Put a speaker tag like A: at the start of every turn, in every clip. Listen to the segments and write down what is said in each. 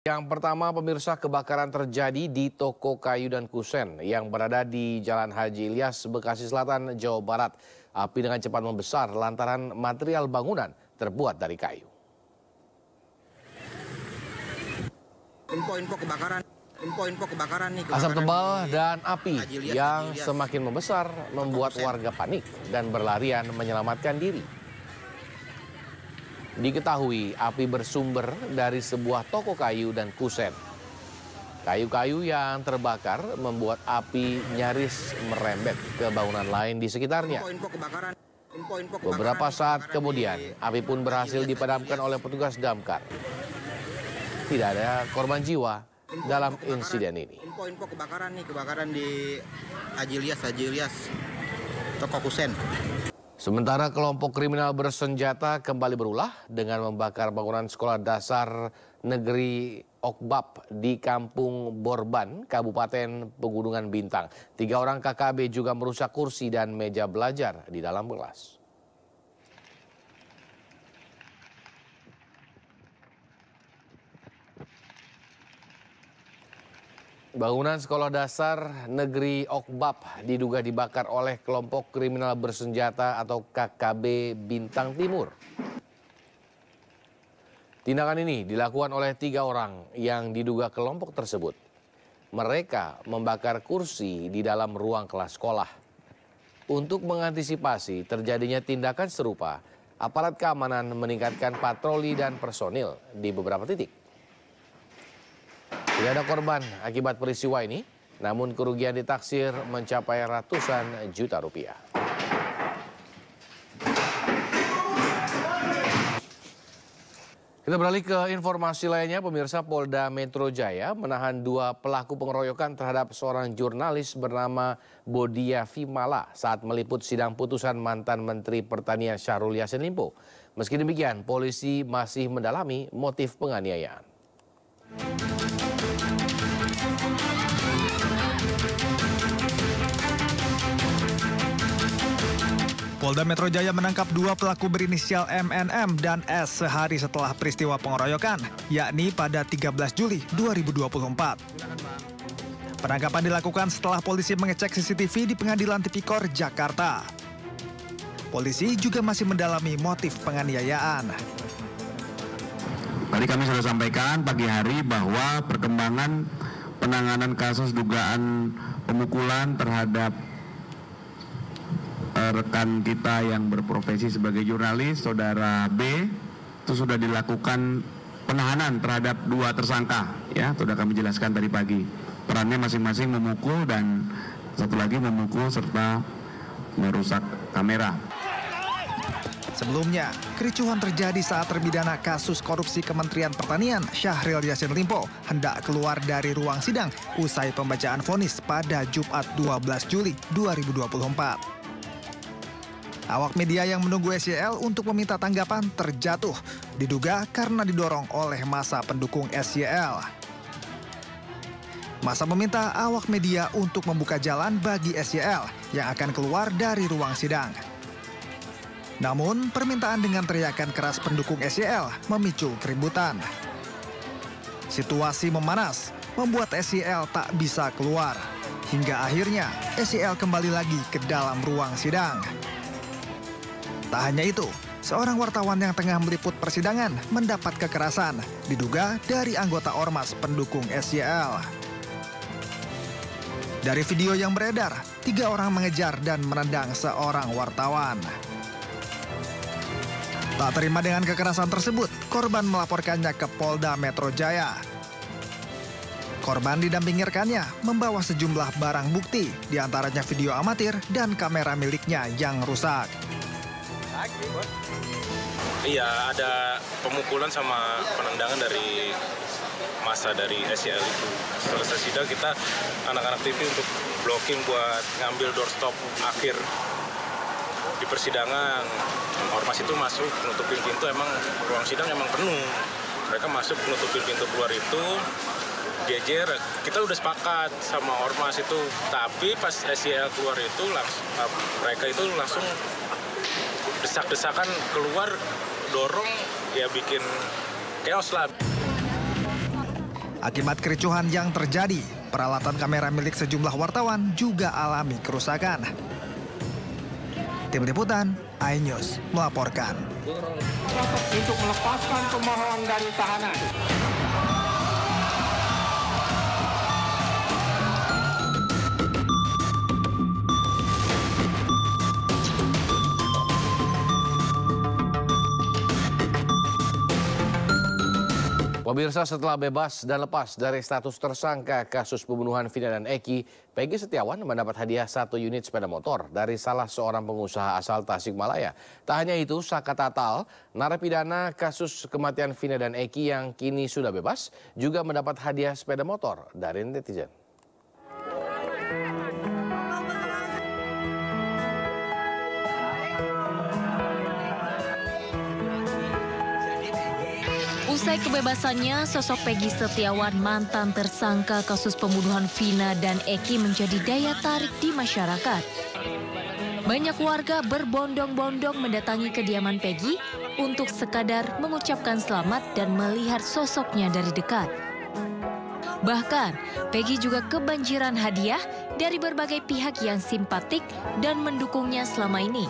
A: Yang pertama, pemirsa, kebakaran terjadi di toko kayu dan kusen yang berada di Jalan Haji Ilyas, Bekasi Selatan, Jawa Barat. Api dengan cepat membesar lantaran material bangunan terbuat dari kayu.
B: Info kebakaran nih.
A: Asap tebal dan api yang semakin membesar membuat warga panik dan berlarian menyelamatkan diri. Diketahui api bersumber dari sebuah toko kayu dan kusen. Kayu-kayu yang terbakar membuat api nyaris merembet ke bangunan lain di sekitarnya. Beberapa saat kemudian, api pun berhasil dipadamkan oleh petugas damkar. Tidak ada korban jiwa dalam insiden ini.
B: Info kebakaran di Haji Ilyas, toko kusen.
A: Sementara kelompok kriminal bersenjata kembali berulah dengan membakar bangunan sekolah dasar negeri Okbab di Kampung Borban, Kabupaten Pegunungan Bintang. 3 orang KKB juga merusak kursi dan meja belajar di dalam kelas. Bangunan sekolah dasar negeri Okbab diduga dibakar oleh kelompok kriminal bersenjata atau KKB Bintang Timur. Tindakan ini dilakukan oleh 3 orang yang diduga kelompok tersebut. Mereka membakar kursi di dalam ruang kelas sekolah. Untuk mengantisipasi terjadinya tindakan serupa, aparat keamanan meningkatkan patroli dan personil di beberapa titik. Tidak ada korban akibat peristiwa ini, namun kerugian ditaksir mencapai ratusan juta rupiah. Kita beralih ke informasi lainnya, pemirsa. Polda Metro Jaya menahan 2 pelaku pengeroyokan terhadap seorang jurnalis bernama Bodia Vimala saat meliput sidang putusan mantan Menteri Pertanian Syahrul Yassin Limpo. Meski demikian, polisi masih mendalami motif penganiayaan.
C: Polda Metro Jaya menangkap 2 pelaku berinisial MNM dan S sehari setelah peristiwa pengeroyokan, yakni pada 13 Juli 2024. Penangkapan dilakukan setelah polisi mengecek CCTV di Pengadilan Tipikor, Jakarta. Polisi juga masih mendalami motif penganiayaan.
D: Tadi kami sudah sampaikan pagi hari bahwa perkembangan penanganan kasus dugaan pemukulan terhadap rekan kita yang berprofesi sebagai jurnalis, saudara B, itu sudah dilakukan penahanan terhadap 2 tersangka, ya, sudah kami jelaskan tadi pagi. Perannya masing-masing memukul dan satu lagi memukul serta merusak kamera.
C: Sebelumnya, kericuhan terjadi saat terpidana kasus korupsi Kementerian Pertanian Syahrul Yassin Limpo hendak keluar dari ruang sidang usai pembacaan vonis pada Jumat 12 Juli 2024. Awak media yang menunggu SYL untuk meminta tanggapan terjatuh, diduga karena didorong oleh massa pendukung SYL. Massa meminta awak media untuk membuka jalan bagi SYL yang akan keluar dari ruang sidang. Namun, permintaan dengan teriakan keras pendukung SYL memicu keributan. Situasi memanas, membuat SYL tak bisa keluar. Hingga akhirnya, SYL kembali lagi ke dalam ruang sidang. Tak hanya itu, seorang wartawan yang tengah meliput persidangan mendapat kekerasan, diduga dari anggota ormas pendukung SYL. Dari video yang beredar, 3 orang mengejar dan menendang seorang wartawan. Tak terima dengan kekerasan tersebut, korban melaporkannya ke Polda Metro Jaya. Korban didampingi rekannya membawa sejumlah barang bukti, diantaranya video amatir dan kamera miliknya yang rusak.
E: Iya, ada pemukulan sama penendangan dari massa dari SYL itu. Selesai sidang kita anak-anak TV untuk blocking buat ngambil doorstop akhir di persidangan. Ormas itu masuk menutupin pintu, emang ruang sidang emang penuh. Mereka masuk menutupin pintu keluar itu, jejer. Kita udah sepakat sama ormas itu, tapi pas SYL keluar itu mereka itu langsung desak-desakan keluar, dorong, ya bikin chaos lah.
C: Akibat kericuhan yang terjadi, peralatan kamera milik sejumlah wartawan juga alami kerusakan. Tim Liputan, iNews melaporkan.
F: Untuk melepaskan pemohon dari tahanan.
A: Pemirsa, setelah bebas dan lepas dari status tersangka kasus pembunuhan Vina dan Eki, Peggy Setiawan mendapat hadiah 1 unit sepeda motor dari salah seorang pengusaha asal Tasikmalaya. Tak hanya itu, Saka Tatal, narapidana kasus kematian Vina dan Eki yang kini sudah bebas, juga mendapat hadiah sepeda motor dari netizen.
G: Usai kebebasannya, sosok Peggy Setiawan, mantan tersangka kasus pembunuhan Vina dan Eki, menjadi daya tarik di masyarakat. Banyak warga berbondong-bondong mendatangi kediaman Peggy untuk sekadar mengucapkan selamat dan melihat sosoknya dari dekat. Bahkan, Peggy juga kebanjiran hadiah dari berbagai pihak yang simpatik dan mendukungnya selama ini.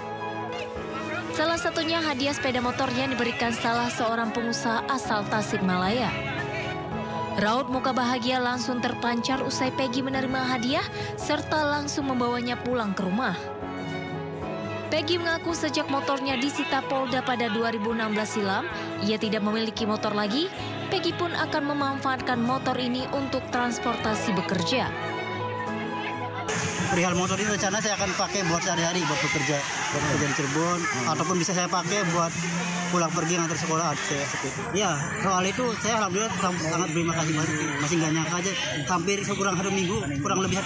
G: Salah satunya hadiah sepeda motor yang diberikan salah seorang pengusaha asal Tasikmalaya. Raut muka bahagia langsung terpancar usai Peggy menerima hadiah serta langsung membawanya pulang ke rumah. Peggy mengaku sejak motornya disita Polda pada 2016 silam, ia tidak memiliki motor lagi. Peggy pun akan memanfaatkan motor ini untuk transportasi bekerja.
H: Perihal motor ini rencana saya akan pakai buat sehari-hari, buat bekerja di Cirebon, ataupun bisa saya pakai buat pulang pergi ngantar sekolah. Ya, soal itu saya alhamdulillah sangat berterima kasih banget. Masih nggak nyangka aja, hampir kurang lebih 1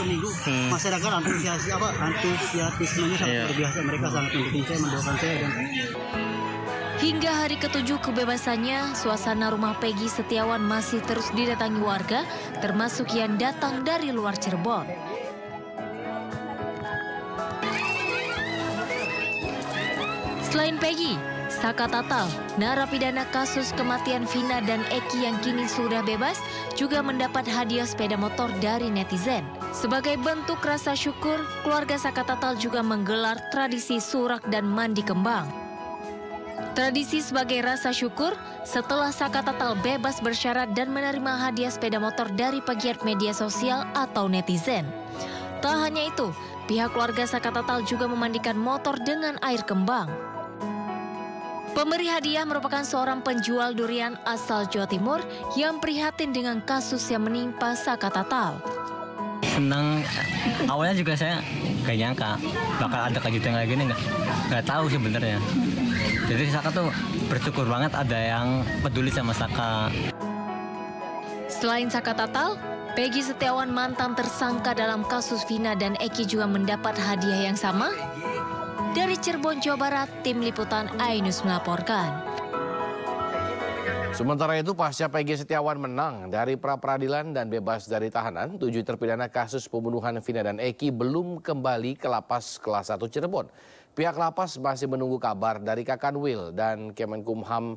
H: minggu, masyarakat antusiasmenya sangat luar biasa. Mereka sangat mendukung saya, mendoakan saya.
G: Hingga hari ke-7 kebebasannya, suasana rumah Peggy Setiawan masih terus didatangi warga, termasuk yang datang dari luar Cirebon. Selain Peggy, Saka Tatal, narapidana kasus kematian Vina dan Eki yang kini sudah bebas, juga mendapat hadiah sepeda motor dari netizen. Sebagai bentuk rasa syukur, keluarga Saka Tatal juga menggelar tradisi surak dan mandi kembang. Tradisi sebagai rasa syukur setelah Saka Tatal bebas bersyarat dan menerima hadiah sepeda motor dari pegiat media sosial atau netizen. Tak hanya itu, pihak keluarga Saka Tatal juga memandikan motor dengan air kembang. Pemberi hadiah merupakan seorang penjual durian asal Jawa Timur yang prihatin dengan kasus yang menimpa Saka Tatal.
I: Senang, awalnya juga saya gak nyangka bakal ada kejutan lagi nih, nggak tahu sebenarnya. Jadi Saka tuh bersyukur banget ada yang peduli sama Saka.
G: Selain Saka Tatal, Peggy Setiawan, mantan tersangka dalam kasus Vina dan Eki, juga mendapat hadiah yang sama. Dari Cirebon, Jawa Barat, Tim Liputan iNews melaporkan.
A: Sementara itu, pasca Peggy Setiawan menang dari pra-peradilan dan bebas dari tahanan, 7 terpidana kasus pembunuhan Vina dan Eki belum kembali ke lapas kelas 1 Cirebon. Pihak lapas masih menunggu kabar dari Kakanwil dan Kemenkumham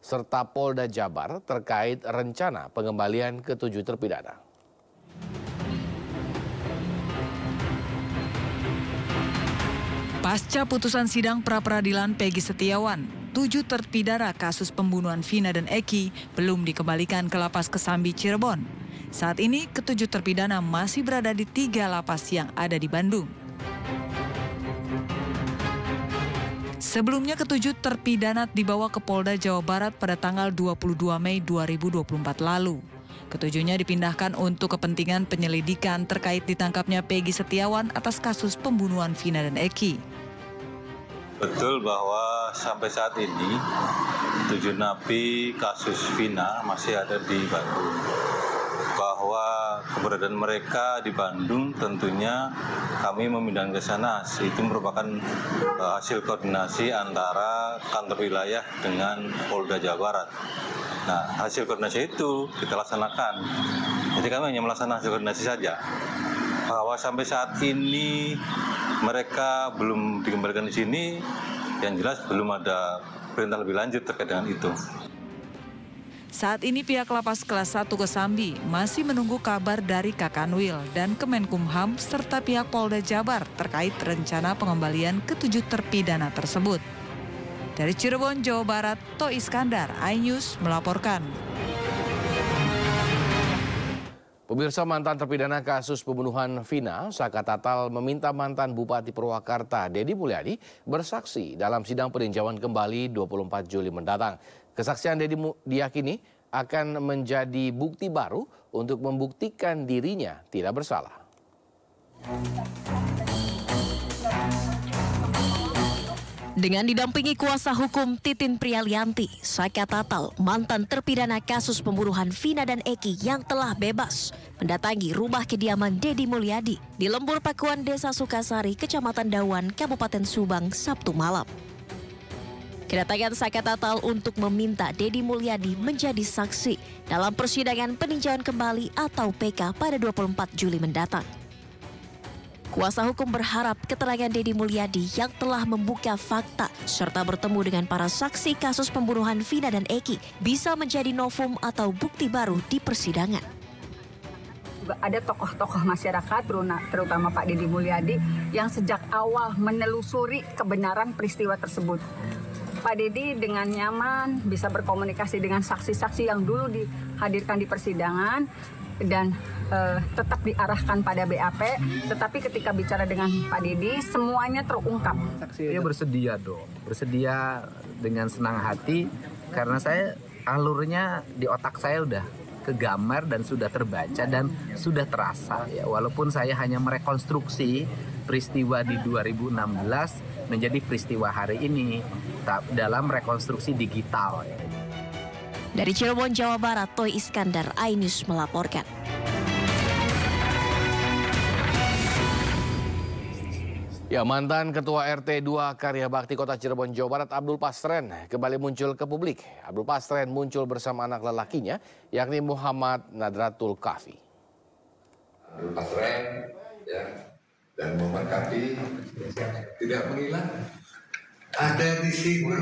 A: serta Polda Jabar terkait rencana pengembalian ke-7 terpidana.
J: Pasca putusan sidang pra-peradilan Peggy Setiawan, 7 terpidana kasus pembunuhan Vina dan Eki belum dikembalikan ke lapas Kesambi Cirebon. Saat ini, ke-7 terpidana masih berada di 3 lapas yang ada di Bandung. Sebelumnya, ke-7 terpidana dibawa ke Polda Jawa Barat pada tanggal 22 Mei 2024 lalu. Ketujuhnya dipindahkan untuk kepentingan penyelidikan terkait ditangkapnya Peggy Setiawan atas kasus pembunuhan Vina dan Eki.
K: Betul bahwa sampai saat ini 7 napi kasus Vina masih ada di Bandung. Bahwa keberadaan mereka di Bandung tentunya kami memindahkan ke sana. Itu merupakan hasil koordinasi antara kantor wilayah dengan Polda Jawa Barat. Nah, hasil koordinasi itu kita laksanakan. Jadi kami hanya melaksanakan hasil koordinasi saja. Bahwa sampai saat ini mereka belum dikembalikan di sini, yang jelas belum ada perintah lebih lanjut terkait dengan itu.
J: Saat ini pihak Lapas Kelas 1 Kesambi masih menunggu kabar dari Kakanwil dan Kemenkumham serta pihak Polda Jabar terkait rencana pengembalian ke-7 terpidana tersebut. Dari Cirebon, Jawa Barat, To Iskandar, iNews melaporkan.
A: Pemirsa, mantan terpidana kasus pembunuhan Vina, Saka Tatal meminta mantan Bupati Purwakarta, Deddy Mulyadi, bersaksi dalam sidang peninjauan kembali 24 Juli mendatang. Kesaksian Deddy diyakini akan menjadi bukti baru untuk membuktikan dirinya tidak bersalah.
G: Dengan didampingi kuasa hukum Titin Prialianti, Saka Tatal, mantan terpidana kasus pembunuhan Vina dan Eki yang telah bebas, mendatangi rumah kediaman Deddy Mulyadi di Lembur Pakuan, Desa Sukasari, Kecamatan Dawan, Kabupaten Subang, Sabtu malam. Kedatangan Saka Tatal untuk meminta Deddy Mulyadi menjadi saksi dalam persidangan peninjauan kembali atau PK pada 24 Juli mendatang. Kuasa hukum berharap keterangan Deddy Mulyadi yang telah membuka fakta serta bertemu dengan para saksi kasus pembunuhan Vina dan Eki bisa menjadi novum atau bukti baru di persidangan.
L: Juga ada tokoh-tokoh masyarakat, terutama Pak Deddy Mulyadi, yang sejak awal menelusuri kebenaran peristiwa tersebut. Pak Deddy dengan nyaman bisa berkomunikasi dengan saksi-saksi yang dulu dihadirkan di persidangan dan tetap diarahkan pada BAP, tetapi ketika bicara dengan Pak Deddy semuanya terungkap.
M: Saya bersedia dong, bersedia dengan senang hati karena saya alurnya di otak saya udah kegambar dan sudah terbaca dan sudah terasa ya, walaupun saya hanya merekonstruksi peristiwa di 2016 menjadi peristiwa hari ini dalam rekonstruksi digital.
G: Dari Cirebon, Jawa Barat, To Iskandar, iNews melaporkan.
A: Ya, mantan Ketua RT 2 Karya Bakti Kota Cirebon, Jawa Barat, Abdul Pastren kembali muncul ke publik. Abdul Pastren muncul bersama anak lelakinya, yakni Muhammad Nadratul Kafi.
N: Abdul Pastren ya, dan Muhammad Kafi tidak menghilang. Ada di sini,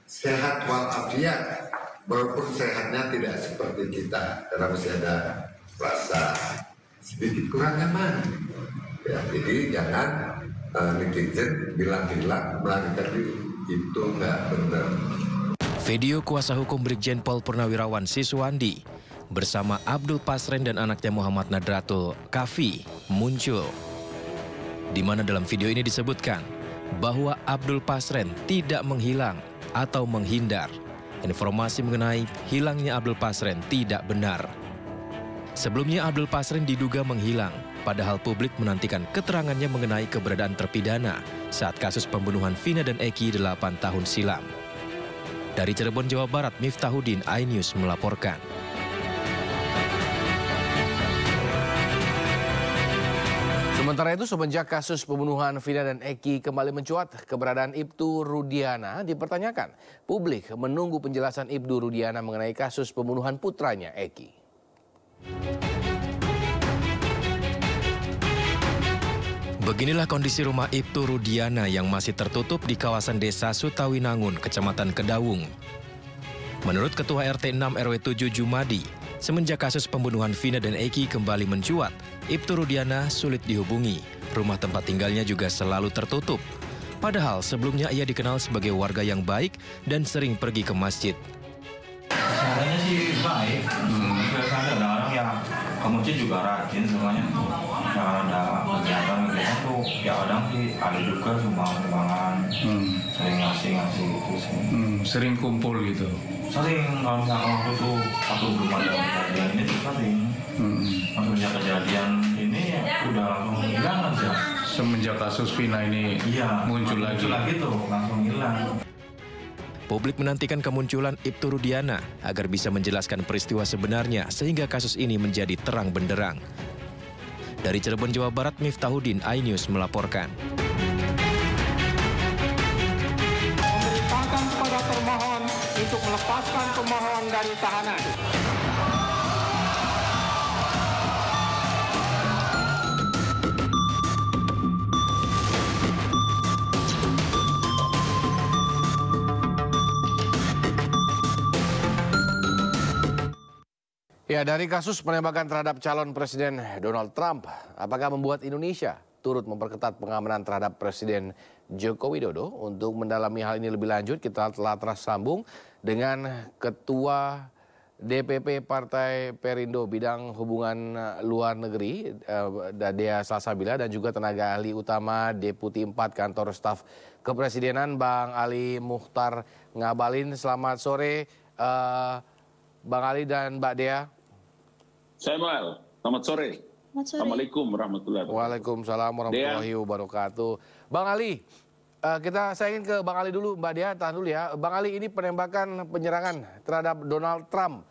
N: sehat walafiat, walaupun sehatnya tidak seperti kita, karena masih ada rasa sedikit kurang nyaman. Ya, jadi jangan netizen bilang-bilang melarikan diri, itu nggak benar.
O: Video kuasa hukum Brigjen Pol Purnawirawan Siswandi bersama Abdul Pastren dan anaknya Muhammad Nadratul Kafi muncul, di mana dalam video ini disebutkan bahwa Abdul Pastren tidak menghilang atau menghindar. Informasi mengenai hilangnya Abdul Pastren tidak benar. Sebelumnya Abdul Pastren diduga menghilang, padahal publik menantikan keterangannya mengenai keberadaan terpidana saat kasus pembunuhan Vina dan Eki 8 tahun silam. Dari Cirebon, Jawa Barat, Miftahudin, iNews melaporkan.
A: Sementara itu, semenjak kasus pembunuhan Vina dan Eki kembali mencuat, keberadaan Ibtu Rudiana dipertanyakan. Publik menunggu penjelasan Ibtu Rudiana mengenai kasus pembunuhan putranya Eki.
O: Beginilah kondisi rumah Ibtu Rudiana yang masih tertutup di kawasan Desa Sutawinangun, Kecamatan Kedawung. Menurut Ketua RT 6 RW 7 Jumadi, semenjak kasus pembunuhan Vina dan Eki kembali mencuat, Ibtu Rudiana sulit dihubungi. Rumah tempat tinggalnya juga selalu tertutup. Padahal sebelumnya ia dikenal sebagai warga yang baik dan sering pergi ke masjid.
P: Caranya sih baik. Biasanya ada orang yang ke masjid juga rajin semuanya. Ada kegiatan tuh ya kadang sih ada juga sumbangan, sering ngasih gitu sih.
Q: Sering kumpul gitu.
P: Sering, kalau misalkan waktu tuh belum ada kejadian ini tuh sering. Maksudnya kejadian ini ya udah langsung hilang aja.
Q: Semenjak kasus Vina ini muncul lagi
P: tuh langsung hilang.
O: Publik menantikan kemunculan Ibtu Rudiana agar bisa menjelaskan peristiwa sebenarnya sehingga kasus ini menjadi terang benderang. Dari Cirebon, Jawa Barat, Miftahudin, iNews melaporkan.
F: Memerintahkan kepada termohon untuk melepaskan pemohon dari tahanan.
A: Ya, dari kasus penembakan terhadap calon Presiden Donald Trump, apakah membuat Indonesia turut memperketat pengamanan terhadap Presiden Joko Widodo? Untuk mendalami hal ini lebih lanjut, kita telah tersambung dengan Ketua DPP Partai Perindo Bidang Hubungan Luar Negeri, Dea Salsabila, dan juga tenaga ahli utama Deputi 4 Kantor Staf Kepresidenan, Bang Ali Mukhtar Ngabalin. Selamat sore, Bang Ali dan Mbak Dea.
R: Samuel, selamat sore. Assalamualaikum warahmatullahi wabarakatuh.
A: Waalaikumsalam warahmatullahi wabarakatuh. Bang Ali, saya ingin ke Bang Ali dulu, Mbak Dea tahan dulu ya. Bang Ali, ini penembakan penyerangan terhadap Donald Trump.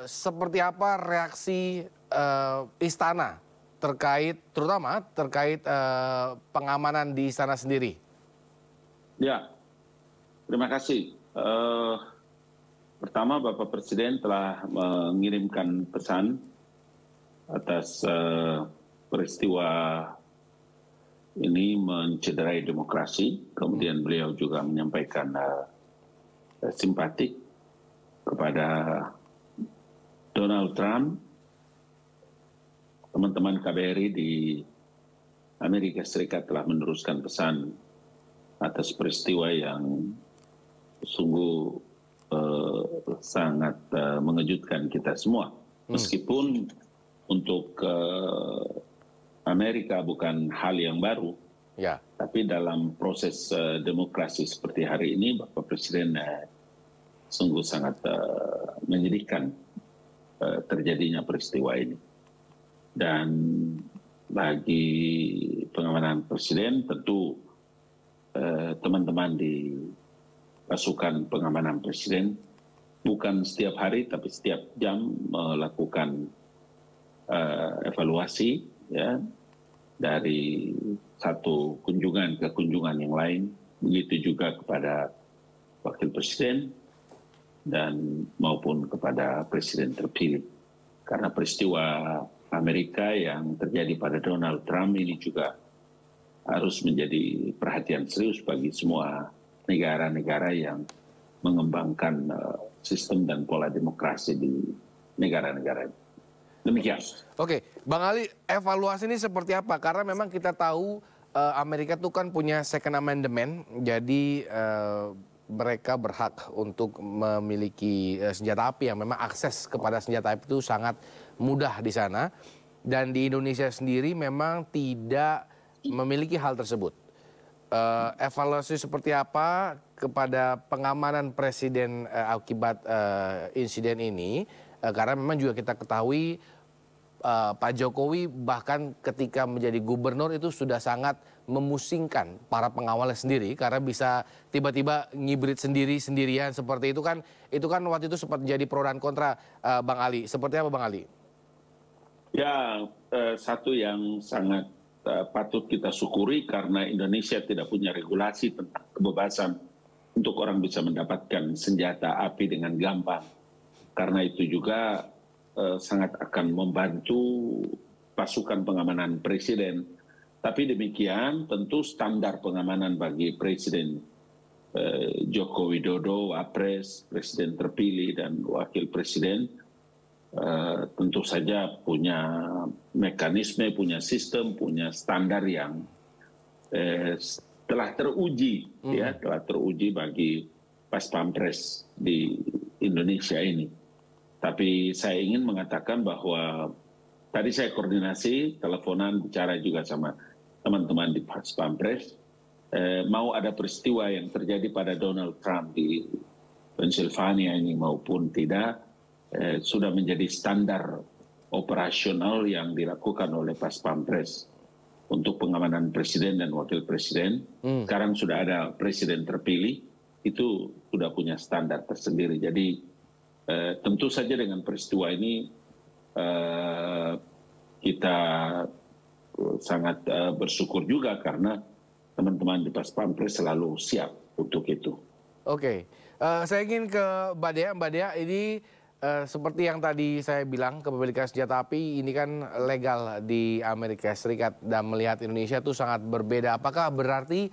A: Seperti apa reaksi istana terutama terkait pengamanan di istana sendiri?
R: Ya, terima kasih. Pertama, Bapak Presiden telah mengirimkan pesan atas peristiwa ini mencederai demokrasi. Kemudian beliau juga menyampaikan simpatik kepada Donald Trump. Teman-teman KBRI di Amerika Serikat telah meneruskan pesan atas peristiwa yang sungguh sangat mengejutkan kita semua. Meskipun untuk Amerika bukan hal yang baru,
A: ya.
R: Tapi dalam proses demokrasi seperti hari ini, Bapak Presiden sungguh sangat menyedihkan terjadinya peristiwa ini. Dan bagi pengamanan Presiden, tentu teman-teman di pasukan pengamanan Presiden bukan setiap hari tapi setiap jam melakukan evaluasi, ya, dari satu kunjungan ke kunjungan yang lain. Begitu juga kepada Wakil Presiden dan maupun kepada Presiden terpilih. Karena peristiwa Amerika yang terjadi pada Donald Trump ini juga harus menjadi perhatian serius bagi semua negara-negara yang mengembangkan sistem dan pola demokrasi di negara-negara itu. Demikian.
A: Oke, Bang Ali, evaluasi ini seperti apa? Karena memang kita tahu Amerika itu kan punya Second Amendment, jadi mereka berhak untuk memiliki senjata api yang memang akses kepada senjata api itu sangat mudah di sana. Dan di Indonesia sendiri memang tidak memiliki hal tersebut. Evaluasi seperti apa kepada pengamanan Presiden akibat insiden ini? Karena memang juga kita ketahui Pak Jokowi bahkan ketika menjadi gubernur itu sudah sangat memusingkan para pengawalnya sendiri karena bisa tiba-tiba ngibrit sendirian seperti itu kan waktu itu sempat jadi pro dan kontra. Bang Ali, seperti apa Bang Ali?
R: Ya, satu yang sangat patut kita syukuri karena Indonesia tidak punya regulasi tentang kebebasan untuk orang bisa mendapatkan senjata api dengan gampang. Karena itu juga sangat akan membantu pasukan pengamanan Presiden. Tapi demikian tentu standar pengamanan bagi Presiden Joko Widodo, Wapres, Presiden terpilih dan Wakil Presiden tentu saja punya mekanisme, punya sistem, punya standar yang telah teruji, ya, telah teruji bagi Pas Pampres di Indonesia ini. Tapi saya ingin mengatakan bahwa tadi saya koordinasi, teleponan, bicara juga sama teman-teman di Pas Pampres, mau ada peristiwa yang terjadi pada Donald Trump di Pennsylvania ini maupun tidak, sudah menjadi standar operasional yang dilakukan oleh Pas Pampres untuk pengamanan Presiden dan Wakil Presiden. Sekarang sudah ada Presiden terpilih, itu sudah punya standar tersendiri. Jadi tentu saja dengan peristiwa ini kita sangat bersyukur juga karena teman-teman di Pas Pampres selalu siap untuk itu.
A: Oke, saya ingin ke Mbak Dea. Mbak Dea, ini seperti yang tadi saya bilang, kepemilikan senjata api ini kan legal di Amerika Serikat dan melihat Indonesia itu sangat berbeda. Apakah berarti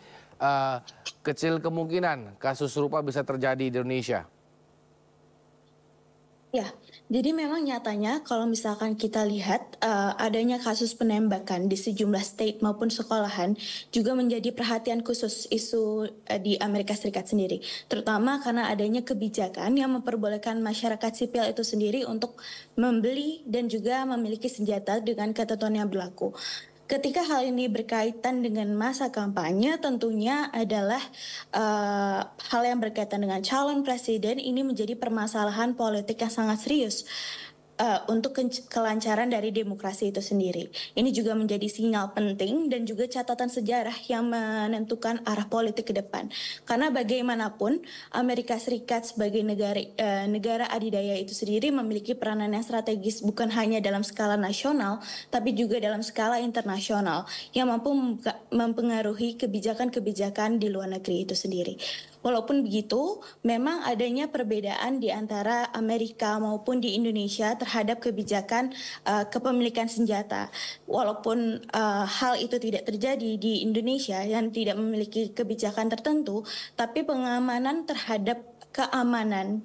A: kecil kemungkinan kasus serupa bisa terjadi di Indonesia?
S: Ya, jadi memang nyatanya kalau misalkan kita lihat adanya kasus penembakan di sejumlah state maupun sekolahan juga menjadi perhatian khusus isu di Amerika Serikat sendiri. Terutama karena adanya kebijakan yang memperbolehkan masyarakat sipil itu sendiri untuk membeli dan juga memiliki senjata dengan ketentuan yang berlaku. Ketika hal ini berkaitan dengan masa kampanye, tentunya adalah hal yang berkaitan dengan calon presiden ini menjadi permasalahan politik yang sangat serius untuk kelancaran dari demokrasi itu sendiri. Ini juga menjadi sinyal penting dan juga catatan sejarah yang menentukan arah politik ke depan. Karena bagaimanapun Amerika Serikat sebagai negara adidaya itu sendiri memiliki peranan yang strategis bukan hanya dalam skala nasional, tapi juga dalam skala internasional yang mampu mempengaruhi kebijakan-kebijakan di luar negeri itu sendiri. Walaupun begitu, memang adanya perbedaan di antara Amerika maupun di Indonesia terhadap kebijakan kepemilikan senjata. Walaupun hal itu tidak terjadi di Indonesia yang tidak memiliki kebijakan tertentu, tapi pengamanan terhadap keamanan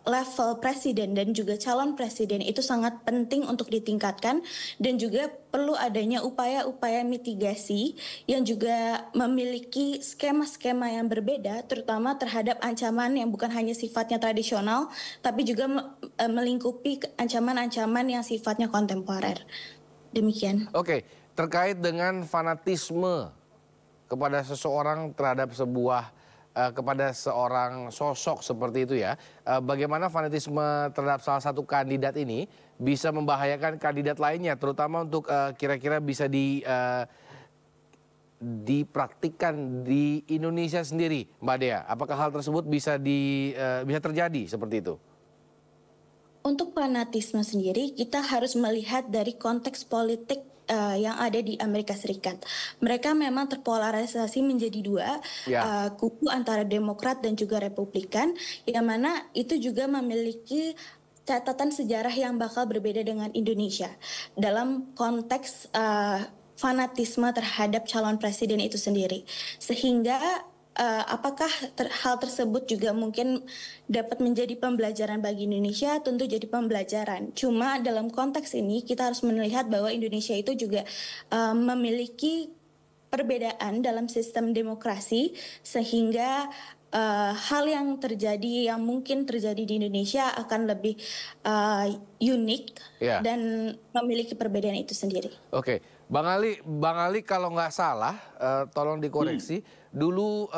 S: level presiden dan juga calon presiden itu sangat penting untuk ditingkatkan dan juga perlu adanya upaya-upaya mitigasi yang juga memiliki skema-skema yang berbeda terutama terhadap ancaman yang bukan hanya sifatnya tradisional tapi juga melingkupi ancaman-ancaman yang sifatnya kontemporer. Demikian.
A: Oke, terkait dengan fanatisme kepada seseorang terhadap kepada seorang sosok seperti itu ya. Bagaimana fanatisme terhadap salah satu kandidat ini bisa membahayakan kandidat lainnya, terutama untuk kira-kira bisa dipraktikkan di Indonesia sendiri, Mbak Dea. Apakah hal tersebut bisa terjadi seperti itu?
S: Untuk fanatisme sendiri, kita harus melihat dari konteks politik yang ada di Amerika Serikat. Mereka memang terpolarisasi menjadi dua, kubu antara Demokrat dan juga Republikan, yang mana itu juga memiliki catatan sejarah yang bakal berbeda dengan Indonesia dalam konteks fanatisme terhadap calon presiden itu sendiri. Sehingga apakah hal tersebut juga mungkin dapat menjadi pembelajaran bagi Indonesia? Tentu jadi pembelajaran. Cuma dalam konteks ini kita harus melihat bahwa Indonesia itu juga memiliki perbedaan dalam sistem demokrasi sehingga hal yang terjadi yang mungkin terjadi di Indonesia akan lebih unik dan memiliki perbedaan itu sendiri.
A: Oke, Bang Ali kalau nggak salah, tolong dikoreksi. Dulu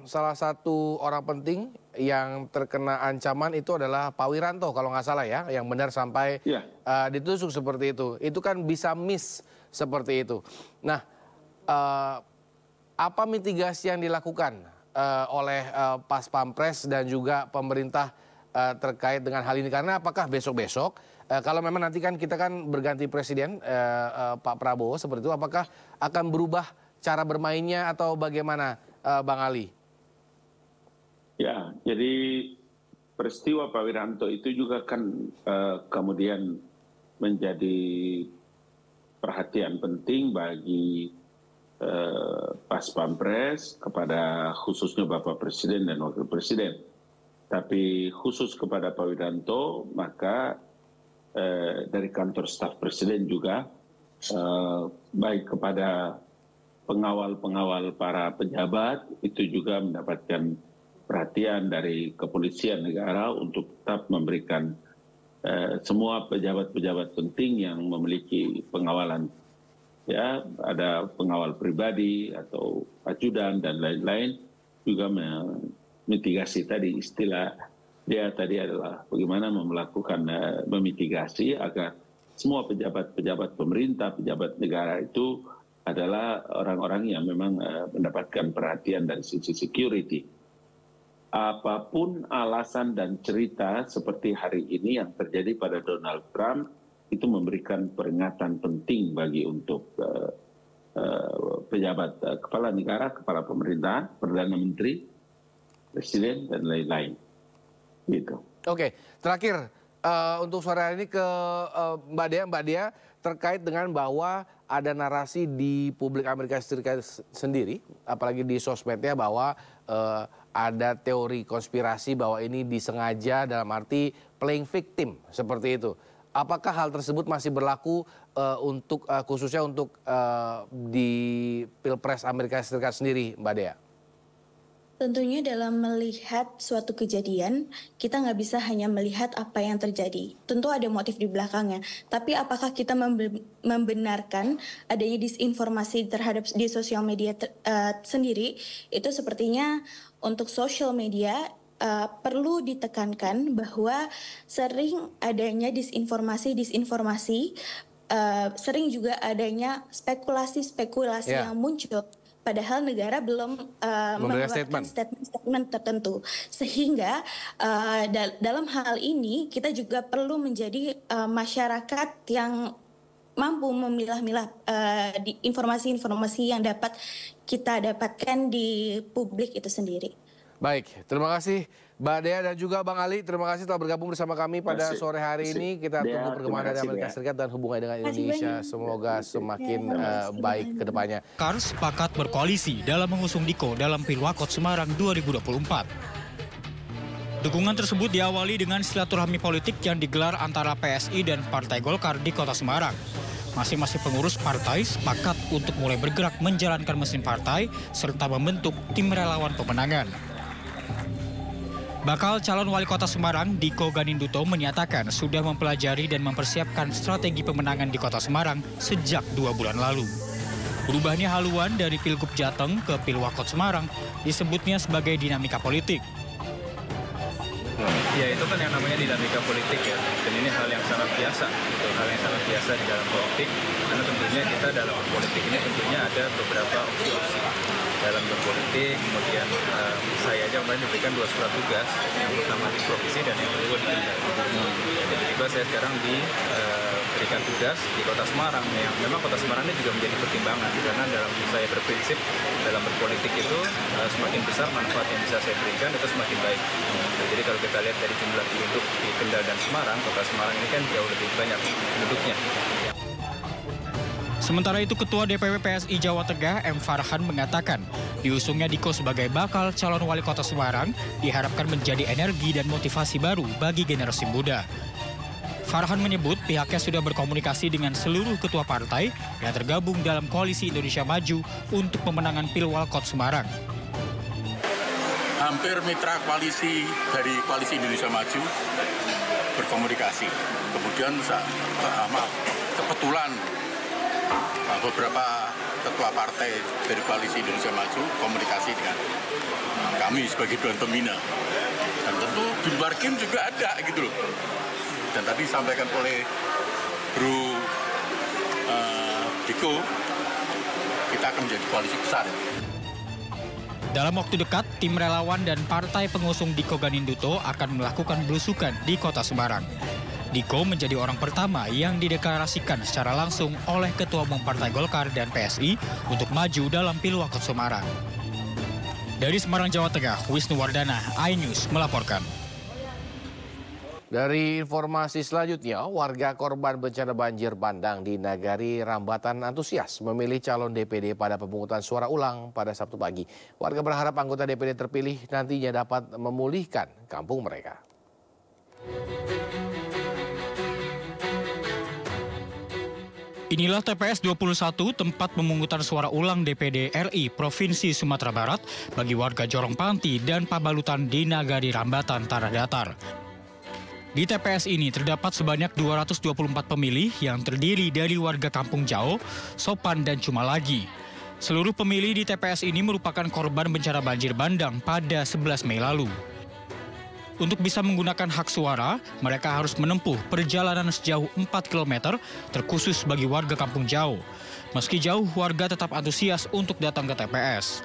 A: salah satu orang penting yang terkena ancaman itu adalah Pak Wiranto kalau nggak salah ya, yang benar sampai ditusuk seperti itu. Itu kan bisa miss seperti itu. Nah, apa mitigasi yang dilakukan oleh Pas Pampres dan juga pemerintah terkait dengan hal ini? Karena apakah besok-besok kalau memang nanti kan kita kan berganti presiden Pak Prabowo seperti itu, apakah akan berubah cara bermainnya atau bagaimana, Bang Ali?
R: Ya, jadi peristiwa Pak Wiranto itu juga kan kemudian menjadi perhatian penting bagi Pas Pampres kepada khususnya Bapak Presiden dan Wakil Presiden. Tapi khusus kepada Pak Wiranto, maka dari kantor staf Presiden juga baik kepada pengawal-pengawal para pejabat itu juga mendapatkan perhatian dari kepolisian negara untuk tetap memberikan semua pejabat-pejabat penting yang memiliki pengawalan. Ya, ada pengawal pribadi atau ajudan dan lain-lain juga memitigasi tadi istilah dia tadi adalah bagaimana melakukan memitigasi agar semua pejabat-pejabat pemerintah, pejabat negara itu adalah orang-orang yang memang mendapatkan perhatian dari sisi security. Apapun alasan dan cerita seperti hari ini yang terjadi pada Donald Trump itu memberikan peringatan penting bagi untuk pejabat kepala negara, kepala pemerintahan, Perdana Menteri, Presiden, dan lain-lain. Gitu. Oke, terakhir untuk sore ini ke Mbak Dea terkait dengan bahwa ada narasi di publik Amerika Serikat sendiri, apalagi di sosmednya bahwa
A: ada teori konspirasi bahwa ini disengaja dalam arti playing victim seperti itu. Apakah hal tersebut masih berlaku untuk khususnya untuk di Pilpres Amerika Serikat sendiri, Mbak Dea?
S: Tentunya dalam melihat suatu kejadian, kita nggak bisa hanya melihat apa yang terjadi. Tentu ada motif di belakangnya. Tapi apakah kita membenarkan adanya disinformasi terhadap di sosial media sendiri? Itu sepertinya untuk sosial media perlu ditekankan bahwa sering adanya disinformasi, sering juga adanya spekulasi yang muncul. Padahal negara belum mengeluarkan statement tertentu. Sehingga dalam hal ini kita juga perlu menjadi masyarakat yang mampu memilah-milah informasi-informasi yang dapat kita dapatkan di publik itu sendiri.
A: Baik, terima kasih Mbak Dea dan juga Bang Ali. Terima kasih telah bergabung bersama kami pada sore hari ini. Kita tunggu perkembangan dari Amerika Serikat dan hubungan dengan Indonesia. Semoga semakin baik ke depannya.
T: Golkar sepakat berkoalisi dalam mengusung Diko dalam Pilwakot Semarang 2024. Dukungan tersebut diawali dengan silaturahmi politik yang digelar antara PSI dan Partai Golkar di Kota Semarang. Masing-masing pengurus partai sepakat untuk mulai bergerak menjalankan mesin partai serta membentuk tim relawan pemenangan. Bakal calon wali kota Semarang, Diko Ganinduto, menyatakan sudah mempelajari dan mempersiapkan strategi pemenangan di kota Semarang sejak 2 bulan lalu. Berubahnya haluan dari Pilgub Jateng ke Pilwakot Semarang disebutnya sebagai dinamika politik.
U: Ya itu kan yang namanya dinamika politik ya, dan ini hal yang sangat biasa, hal yang sangat biasa di dalam politik, karena tentunya kita dalam berpolitik ini tentunya ada beberapa opsi-opsi dalam berpolitik. Kemudian saya aja kemarin diberikan 2 surat tugas, yang pertama di provinsi dan yang kedua di Kendal. Tiba-tiba saya sekarang diberikan tugas di Kota Semarang, yang memang Kota Semarang ini juga menjadi pertimbangan, karena dalam saya berprinsip dalam berpolitik itu semakin besar manfaat yang bisa saya berikan itu semakin baik. Jadi kalau kita lihat dari jumlah penduduk di Kendal dan Semarang, Kota Semarang ini kan jauh lebih banyak penduduknya.
T: Sementara itu, Ketua DPW PSI Jawa Tengah, M. Farhan, mengatakan diusungnya Diko sebagai bakal calon wali kota Semarang diharapkan menjadi energi dan motivasi baru bagi generasi muda. Farhan menyebut pihaknya sudah berkomunikasi dengan seluruh ketua partai yang tergabung dalam Koalisi Indonesia Maju untuk pemenangan Pilwakot Semarang.
V: Hampir mitra koalisi dari Koalisi Indonesia Maju berkomunikasi. Kemudian kebetulan beberapa ketua partai dari Koalisi Indonesia Maju komunikasi dengan kami sebagai Dewan Pembina. Dan tentu di luar game juga ada gitu loh. Dan tadi disampaikan oleh Bro Diko, kita akan menjadi koalisi besar.
T: Dalam waktu dekat, tim relawan dan partai pengusung Diko Ganinduto akan melakukan belusukan di Kota Semarang. Diko menjadi orang pertama yang dideklarasikan secara langsung oleh Ketua Umum Partai Golkar dan PSI untuk maju dalam Pilwakot Semarang. Dari Semarang, Jawa Tengah, Wisnu Wardana, iNews melaporkan.
A: Dari informasi selanjutnya, warga korban bencana banjir bandang di Nagari Rambatan antusias memilih calon DPD pada pemungutan suara ulang pada Sabtu pagi. Warga berharap anggota DPD terpilih nantinya dapat memulihkan kampung mereka.
T: Inilah TPS 21, tempat pemungutan suara ulang DPD RI Provinsi Sumatera Barat bagi warga Jorong Panti dan Pabalutan di Nagari Rambatan, Tanah Datar. Di TPS ini terdapat sebanyak 224 pemilih yang terdiri dari warga Kampung Jao, Sopan, dan Cumalagi. Seluruh pemilih di TPS ini merupakan korban bencana banjir bandang pada 11 Mei lalu. Untuk bisa menggunakan hak suara, mereka harus menempuh perjalanan sejauh 4 km terkhusus bagi warga Kampung Jao. Meski jauh, warga tetap antusias untuk datang ke TPS.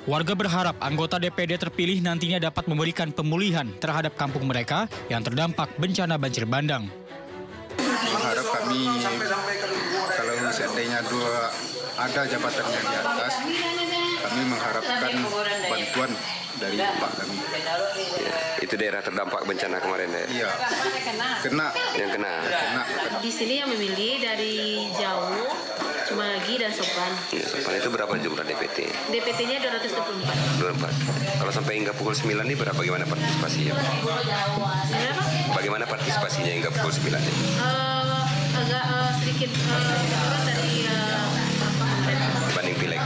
T: Warga berharap anggota DPD terpilih nantinya dapat memberikan pemulihan terhadap kampung mereka yang terdampak bencana banjir bandang.
W: Mengharap kami, kalau seandainya ada jabatan yang di atas, kami mengharapkan bantuan dari Pak kami.
X: Ya, itu daerah terdampak bencana kemarin ya?
W: Iya, kena.
X: Yang kena.
Y: Di sini yang memilih dari jauh,
B: Magi dan Sopan.
X: Ya, Sopan itu berapa jumlah DPT?
B: DPT-nya 224.
X: 24. Kalau sampai hingga pukul 9 ini bagaimana partisipasinya?
B: Kenapa?
X: Bagaimana partisipasinya hingga pukul 9 ini?
B: Agak sedikit kurang dari
X: dibanding pileg.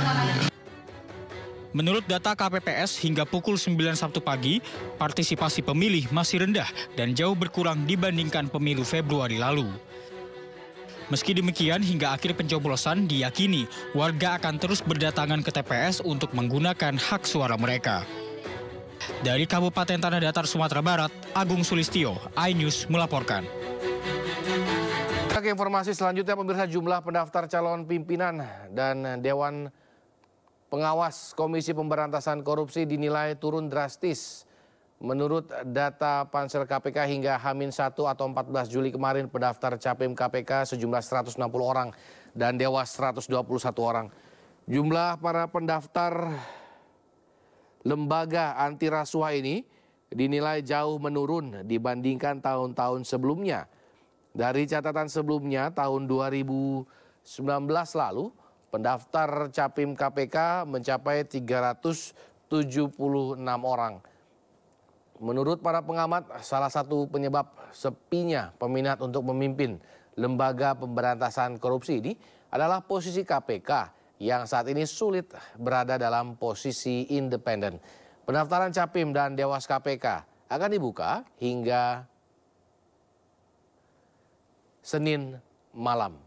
T: Menurut data KPPS, hingga pukul 9 Sabtu pagi, partisipasi pemilih masih rendah dan jauh berkurang dibandingkan pemilu Februari lalu. Meski demikian, hingga akhir pencoblosan diyakini warga akan terus berdatangan ke TPS untuk menggunakan hak suara mereka. Dari Kabupaten Tanah Datar, Sumatera Barat, Agung Sulistyo, iNews melaporkan.
A: Ke informasi selanjutnya, pemirsa, jumlah pendaftar calon pimpinan dan Dewan Pengawas Komisi Pemberantasan Korupsi dinilai turun drastis. Menurut data Pansel KPK hingga H-1 atau 14 Juli kemarin, pendaftar Capim KPK sejumlah 160 orang dan Dewas 121 orang. Jumlah para pendaftar lembaga anti rasuah ini dinilai jauh menurun dibandingkan tahun-tahun sebelumnya. Dari catatan sebelumnya, tahun 2019 lalu, pendaftar Capim KPK mencapai 376 orang. Menurut para pengamat, salah satu penyebab sepinya peminat untuk memimpin lembaga pemberantasan korupsi ini adalah posisi KPK yang saat ini sulit berada dalam posisi independen. Pendaftaran Capim dan Dewas KPK akan dibuka hingga Senin malam.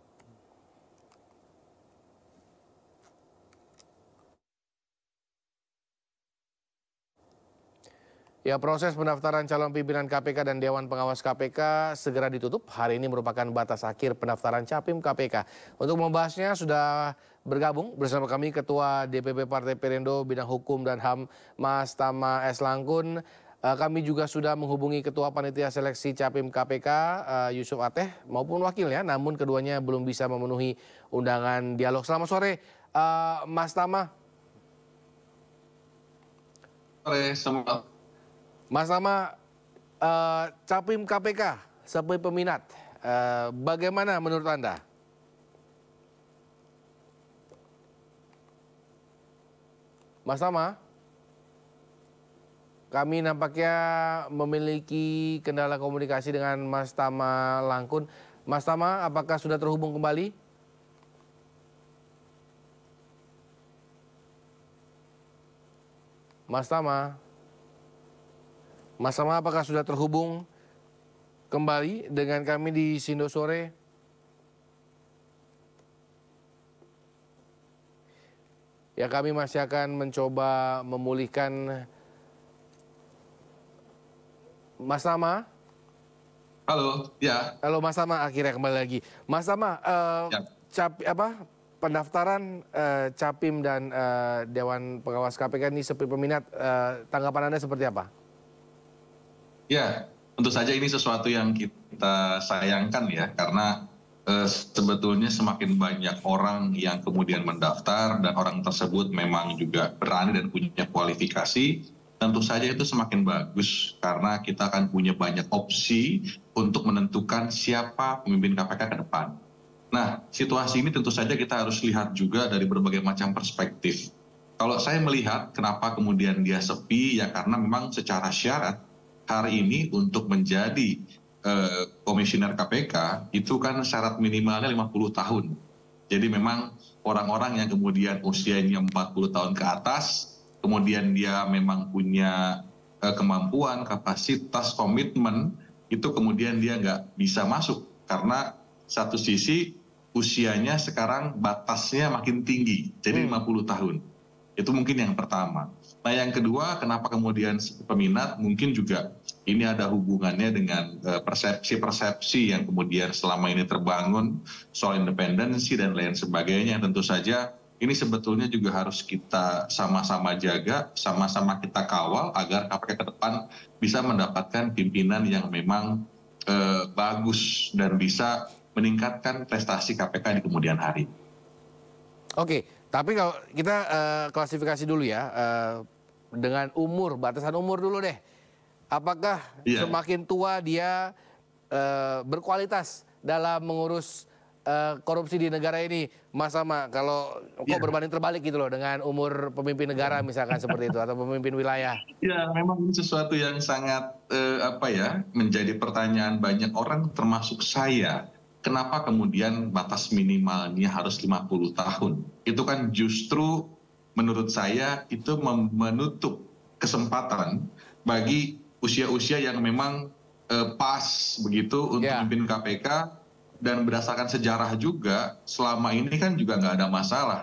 A: Ya, proses pendaftaran calon pimpinan KPK dan Dewan Pengawas KPK segera ditutup. Hari ini merupakan batas akhir pendaftaran Capim KPK. Untuk membahasnya sudah bergabung bersama kami Ketua DPP Partai Perindo Bidang Hukum dan HAM, Mas Tama S. Langkun. Kami juga sudah menghubungi Ketua Panitia Seleksi Capim KPK, Yusuf Ateh, maupun wakilnya. Namun keduanya belum bisa memenuhi undangan dialog. Selamat sore, Mas Tama.
C: Sore, semua.
A: Mas Tama, Capim KPK sebagai peminat, bagaimana menurut Anda? Mas Tama, kami nampaknya memiliki kendala komunikasi dengan Mas Tama Langkun. Mas Tama, apakah sudah terhubung kembali? Mas Tama? Mas Tama, apakah sudah terhubung kembali dengan kami di Sindo Sore? Ya, kami masih akan mencoba memulihkan Mas Tama.
C: Halo, ya.
A: Halo Mas Tama, akhirnya kembali lagi. Mas Tama, pendaftaran Capim dan Dewan Pengawas KPK ini seperti peminat, tanggapan Anda seperti apa?
C: Ya, tentu saja ini sesuatu yang kita sayangkan ya, karena sebetulnya semakin banyak orang yang kemudian mendaftar dan orang tersebut memang juga berani dan punya kualifikasi, tentu saja itu semakin bagus karena kita akan punya banyak opsi untuk menentukan siapa pemimpin KPK ke depan. Nah, situasi ini tentu saja kita harus lihat juga dari berbagai macam perspektif. Kalau saya melihat kenapa kemudian dia sepi, ya karena memang secara syarat hari ini untuk menjadi komisioner KPK itu kan syarat minimalnya 50 tahun. Jadi memang orang-orang yang kemudian usianya 40 tahun ke atas, kemudian dia memang punya kemampuan, kapasitas, komitmen, itu kemudian dia nggak bisa masuk. Karena satu sisi usianya sekarang batasnya makin tinggi, jadi 50 tahun. Itu mungkin yang pertama. Nah yang kedua, kenapa kemudian peminat, mungkin juga ini ada hubungannya dengan persepsi-persepsi yang kemudian selama ini terbangun soal independensi dan lain sebagainya. Tentu saja ini sebetulnya juga harus kita sama-sama jaga, sama-sama kita kawal agar KPK ke depan bisa mendapatkan pimpinan yang memang bagus dan bisa meningkatkan prestasi KPK di kemudian hari.
A: Oke, tapi kalau kita klasifikasi dulu ya, dengan umur, batasan umur dulu deh. Apakah semakin tua dia berkualitas dalam mengurus korupsi di negara ini, Mas Tama, kalau kok berbanding terbalik gitu loh dengan umur pemimpin negara misalkan seperti itu atau pemimpin wilayah?
C: Ya, memang ini sesuatu yang sangat menjadi pertanyaan banyak orang termasuk saya. Kenapa kemudian batas minimalnya harus 50 tahun? Itu kan justru menurut saya itu menutup kesempatan bagi usia-usia yang memang pas begitu untuk memimpin KPK, dan berdasarkan sejarah juga selama ini kan juga nggak ada masalah.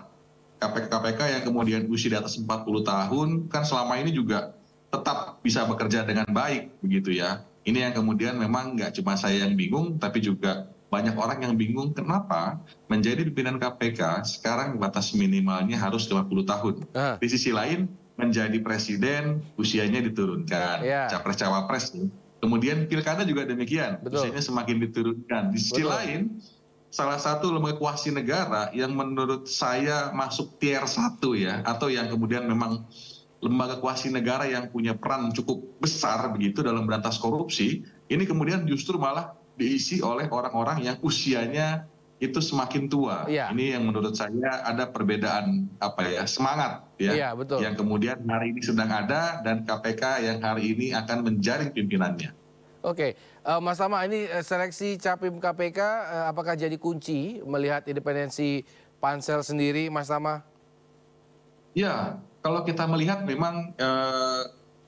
C: KPK yang kemudian usia di atas 40 tahun kan selama ini juga tetap bisa bekerja dengan baik begitu ya. Ini yang kemudian memang nggak cuma saya yang bingung, tapi juga banyak orang yang bingung kenapa menjadi pimpinan KPK sekarang batas minimalnya harus 50 tahun. Di sisi lain menjadi presiden usianya diturunkan, capres-cawapres. Kemudian pilkada juga demikian, usianya semakin diturunkan. Di sisi lain, salah satu lembaga kuasi negara yang menurut saya masuk tier 1 ya, atau yang kemudian memang lembaga kuasi negara yang punya peran cukup besar begitu dalam berantas korupsi, ini kemudian justru malah diisi oleh orang-orang yang usianya itu semakin tua. Ini yang menurut saya ada perbedaan semangat ya, yang kemudian hari ini sedang ada dan KPK yang hari ini akan menjaring pimpinannya.
A: Oke, Mas Tama, ini seleksi Capim KPK apakah jadi kunci melihat independensi pansel sendiri, Mas Tama?
C: Ya, kalau kita melihat memang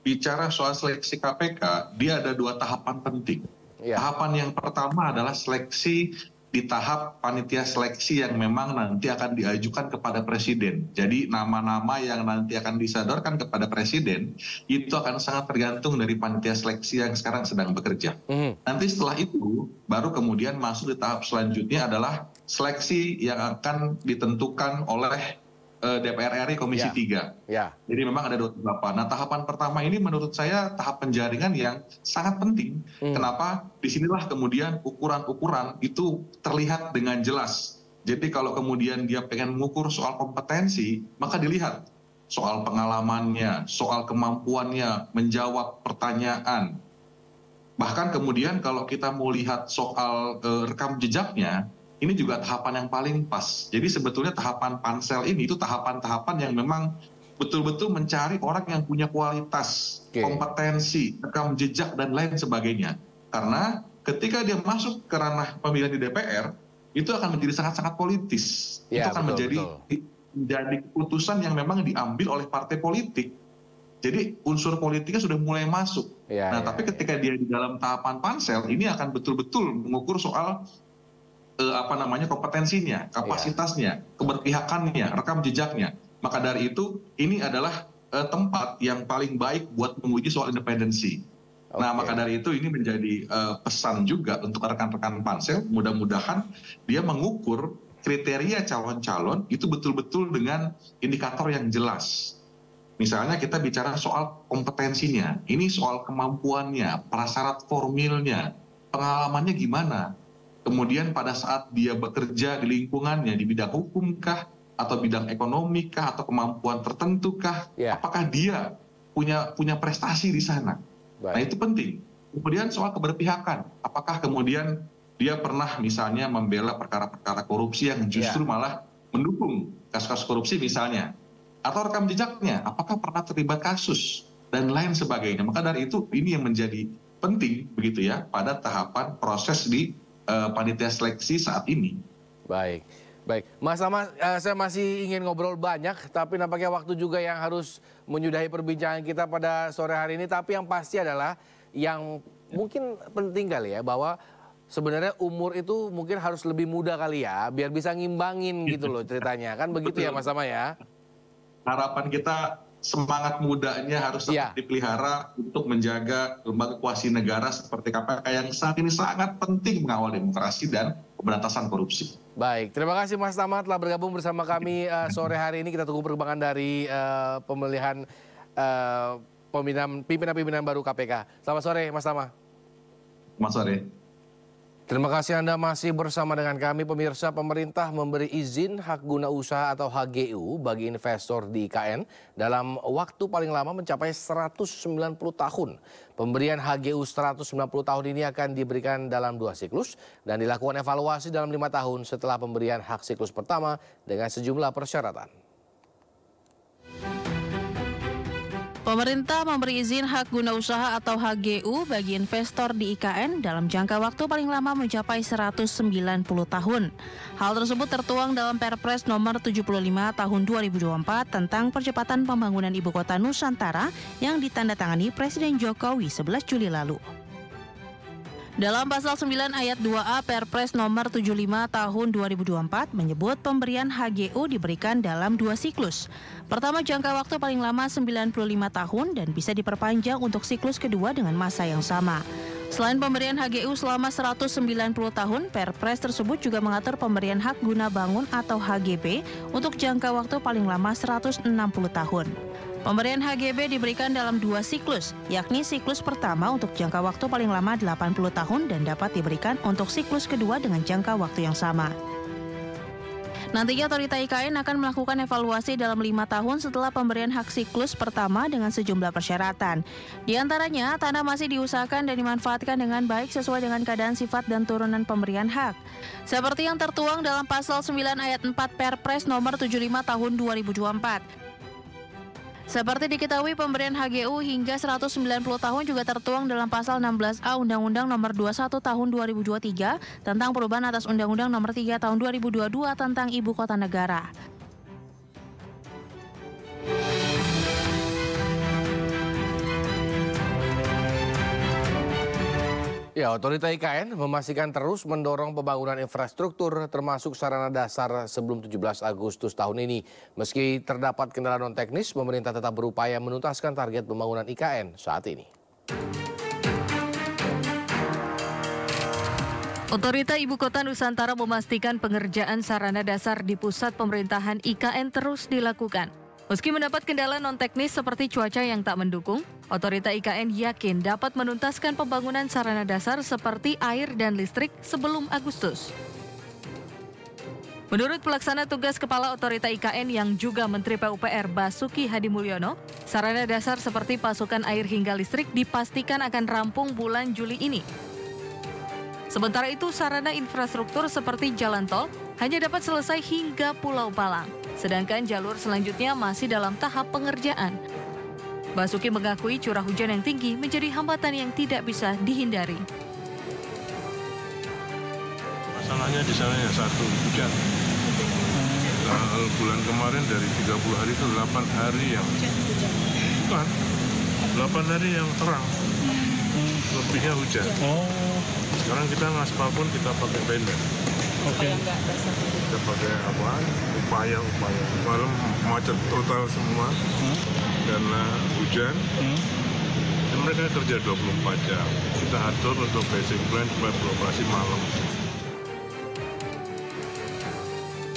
C: bicara soal seleksi KPK, dia ada 2 tahapan penting. Tahapan yang pertama adalah seleksi di tahap panitia seleksi yang memang nanti akan diajukan kepada presiden. Jadi nama-nama yang nanti akan disodorkan kepada presiden itu akan sangat tergantung dari panitia seleksi yang sekarang sedang bekerja. Nanti setelah itu baru kemudian masuk di tahap selanjutnya adalah seleksi yang akan ditentukan oleh DPR RI Komisi 3. Jadi memang ada 2 tahapan. Nah, tahapan pertama ini menurut saya tahap penjaringan yang sangat penting. Kenapa? Disinilah kemudian ukuran-ukuran itu terlihat dengan jelas. Jadi kalau kemudian dia pengen mengukur soal kompetensi, maka dilihat soal pengalamannya, soal kemampuannya menjawab pertanyaan. Bahkan kemudian kalau kita mau lihat soal rekam jejaknya, ini juga tahapan yang paling pas. Jadi sebetulnya tahapan pansel ini itu tahapan-tahapan yang memang betul-betul mencari orang yang punya kualitas, kompetensi, rekam jejak, dan lain sebagainya. Karena ketika dia masuk ke ranah pemilihan di DPR, itu akan menjadi sangat-sangat politis. Itu akan menjadi keputusan yang memang diambil oleh partai politik. Jadi unsur politiknya sudah mulai masuk. Tapi ketika dia di dalam tahapan pansel, ini akan betul-betul mengukur soal kompetensinya, kapasitasnya, keberpihakannya, rekam jejaknya. Maka dari itu ini adalah tempat yang paling baik buat menguji soal independensi. Nah, maka dari itu ini menjadi pesan juga untuk rekan-rekan pansel. Mudah-mudahan dia mengukur kriteria calon-calon itu betul-betul dengan indikator yang jelas. Misalnya kita bicara soal kompetensinya, ini soal kemampuannya, prasyarat formilnya, pengalamannya gimana. Kemudian pada saat dia bekerja di lingkungannya, di bidang hukum kah, atau bidang ekonomi kah, atau kemampuan tertentu kah, apakah dia punya prestasi di sana. Nah itu penting. Kemudian soal keberpihakan, apakah kemudian dia pernah misalnya membela perkara-perkara korupsi yang justru malah mendukung kasus-kasus korupsi misalnya. Atau rekam jejaknya, apakah pernah terlibat kasus, dan lain sebagainya. Maka dari itu ini yang menjadi penting begitu ya pada tahapan proses di panitia seleksi saat ini.
A: Baik. Mas Tama, saya masih ingin ngobrol banyak, tapi nampaknya waktu juga yang harus menyudahi perbincangan kita pada sore hari ini. Tapi yang pasti adalah yang mungkin penting kali ya, bahwa sebenarnya umur itu mungkin harus lebih muda kali ya, biar bisa ngimbangin gitu loh ceritanya. Kan begitu ya Mas Tama ya? Harapan kita semangat mudanya harus tetap dipelihara untuk menjaga lembaga kuasi negara seperti KPK yang saat ini sangat penting mengawal demokrasi dan pemberantasan korupsi. Baik, terima kasih Mas Tama telah bergabung bersama kami sore hari ini. Kita tunggu perkembangan dari pemilihan pimpinan-pimpinan baru KPK. Selamat sore Mas Tama.
C: Selamat sore.
A: Terima kasih Anda masih bersama dengan kami. Pemirsa, pemerintah memberi izin hak guna usaha atau HGU bagi investor di IKN dalam waktu paling lama mencapai 190 tahun. Pemberian HGU 190 tahun ini akan diberikan dalam 2 siklus dan dilakukan evaluasi dalam 5 tahun setelah pemberian hak siklus pertama dengan sejumlah persyaratan.
D: Pemerintah memberi izin hak guna usaha atau HGU bagi investor di IKN dalam jangka waktu paling lama mencapai 190 tahun. Hal tersebut tertuang dalam Perpres nomor 75 tahun 2024 tentang percepatan pembangunan Ibu Kota Nusantara yang ditandatangani Presiden Jokowi 11 Juli lalu. Dalam pasal 9 ayat 2A Perpres nomor 75 tahun 2024 menyebut pemberian HGU diberikan dalam 2 siklus. Pertama, jangka waktu paling lama 95 tahun dan bisa diperpanjang untuk siklus kedua dengan masa yang sama. Selain pemberian HGU selama 190 tahun, Perpres tersebut juga mengatur pemberian hak guna bangun atau HGB untuk jangka waktu paling lama 160 tahun. Pemberian HGB diberikan dalam 2 siklus, yakni siklus pertama untuk jangka waktu paling lama 80 tahun dan dapat diberikan untuk siklus kedua dengan jangka waktu yang sama. Nantinya Otorita IKN akan melakukan evaluasi dalam 5 tahun setelah pemberian hak siklus pertama dengan sejumlah persyaratan. Di antaranya, tanah masih diusahakan dan dimanfaatkan dengan baik sesuai dengan keadaan sifat dan turunan pemberian hak. Seperti yang tertuang dalam pasal 9 ayat 4 Perpres nomor 75 tahun 2024. Seperti diketahui, pemberian HGU hingga 190 tahun juga tertuang dalam pasal 16A Undang-Undang nomor 21 tahun 2023 tentang perubahan atas Undang-Undang nomor 3 tahun 2022 tentang Ibu Kota Negara.
A: Ya, Otorita IKN memastikan terus mendorong pembangunan infrastruktur termasuk sarana dasar sebelum 17 Agustus tahun ini. Meski terdapat kendala non-teknis, pemerintah tetap berupaya menuntaskan target pembangunan IKN saat ini.
J: Otorita Ibu Kota Nusantara memastikan pengerjaan sarana dasar di pusat pemerintahan IKN terus dilakukan. Meski mendapat kendala non-teknis seperti cuaca yang tak mendukung, Otorita IKN yakin dapat menuntaskan pembangunan sarana dasar seperti air dan listrik sebelum Agustus. Menurut pelaksana tugas Kepala Otorita IKN yang juga Menteri PUPR Basuki Hadimulyono, sarana dasar seperti pasokan air hingga listrik dipastikan akan rampung bulan Juli ini. Sementara itu, sarana infrastruktur seperti jalan tol hanya dapat selesai hingga Pulau Palang, sedangkan jalur selanjutnya masih dalam tahap pengerjaan. Basuki mengakui curah hujan yang tinggi menjadi hambatan yang tidak bisa dihindari.
E: Masalahnya di sana ya satu, hujan. Bulan kemarin dari 30 hari ke 8 hari yang bukan 8 hari yang terang, lebihnya hujan. Sekarang kita ngaspal pun kita pakai blender. Kita pakai apa? Upaya. Malam macet total semua karena hujan. Dan mereka kerja 24 jam. Kita atur untuk basic plan supaya beroperasi malam.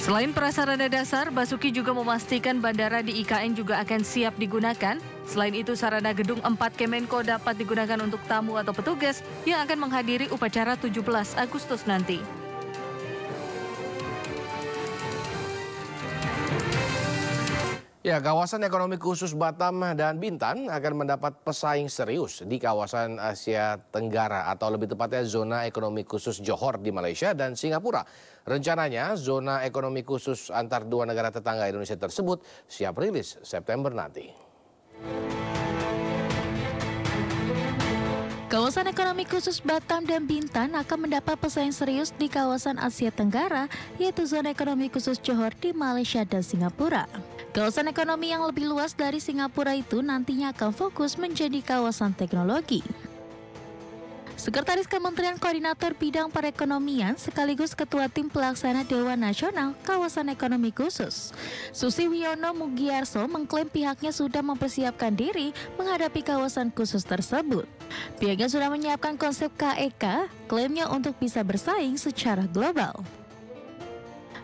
J: Selain prasarana dasar, Basuki juga memastikan bandara di IKN juga akan siap digunakan. Selain itu, sarana gedung 4 Kemenko dapat digunakan untuk tamu atau petugas yang akan menghadiri upacara 17 Agustus nanti.
A: Ya, kawasan ekonomi khusus Batam dan Bintan akan mendapat pesaing serius di kawasan Asia Tenggara atau lebih tepatnya zona ekonomi khusus Johor di Malaysia dan Singapura. Rencananya zona ekonomi khusus antar dua negara tetangga Indonesia tersebut siap rilis September nanti.
G: Kawasan ekonomi khusus Batam dan Bintan akan mendapat pesaing serius di kawasan Asia Tenggara, yaitu zona ekonomi khusus Johor di Malaysia dan Singapura. Kawasan ekonomi yang lebih luas dari Singapura itu nantinya akan fokus menjadi kawasan teknologi. Sekretaris Kementerian Koordinator Bidang Perekonomian sekaligus Ketua Tim Pelaksana Dewan Nasional Kawasan Ekonomi Khusus, Susi Wiono Mugiarso mengklaim pihaknya sudah mempersiapkan diri menghadapi kawasan khusus tersebut. Pihaknya sudah menyiapkan konsep KEK, klaimnya untuk bisa bersaing secara global.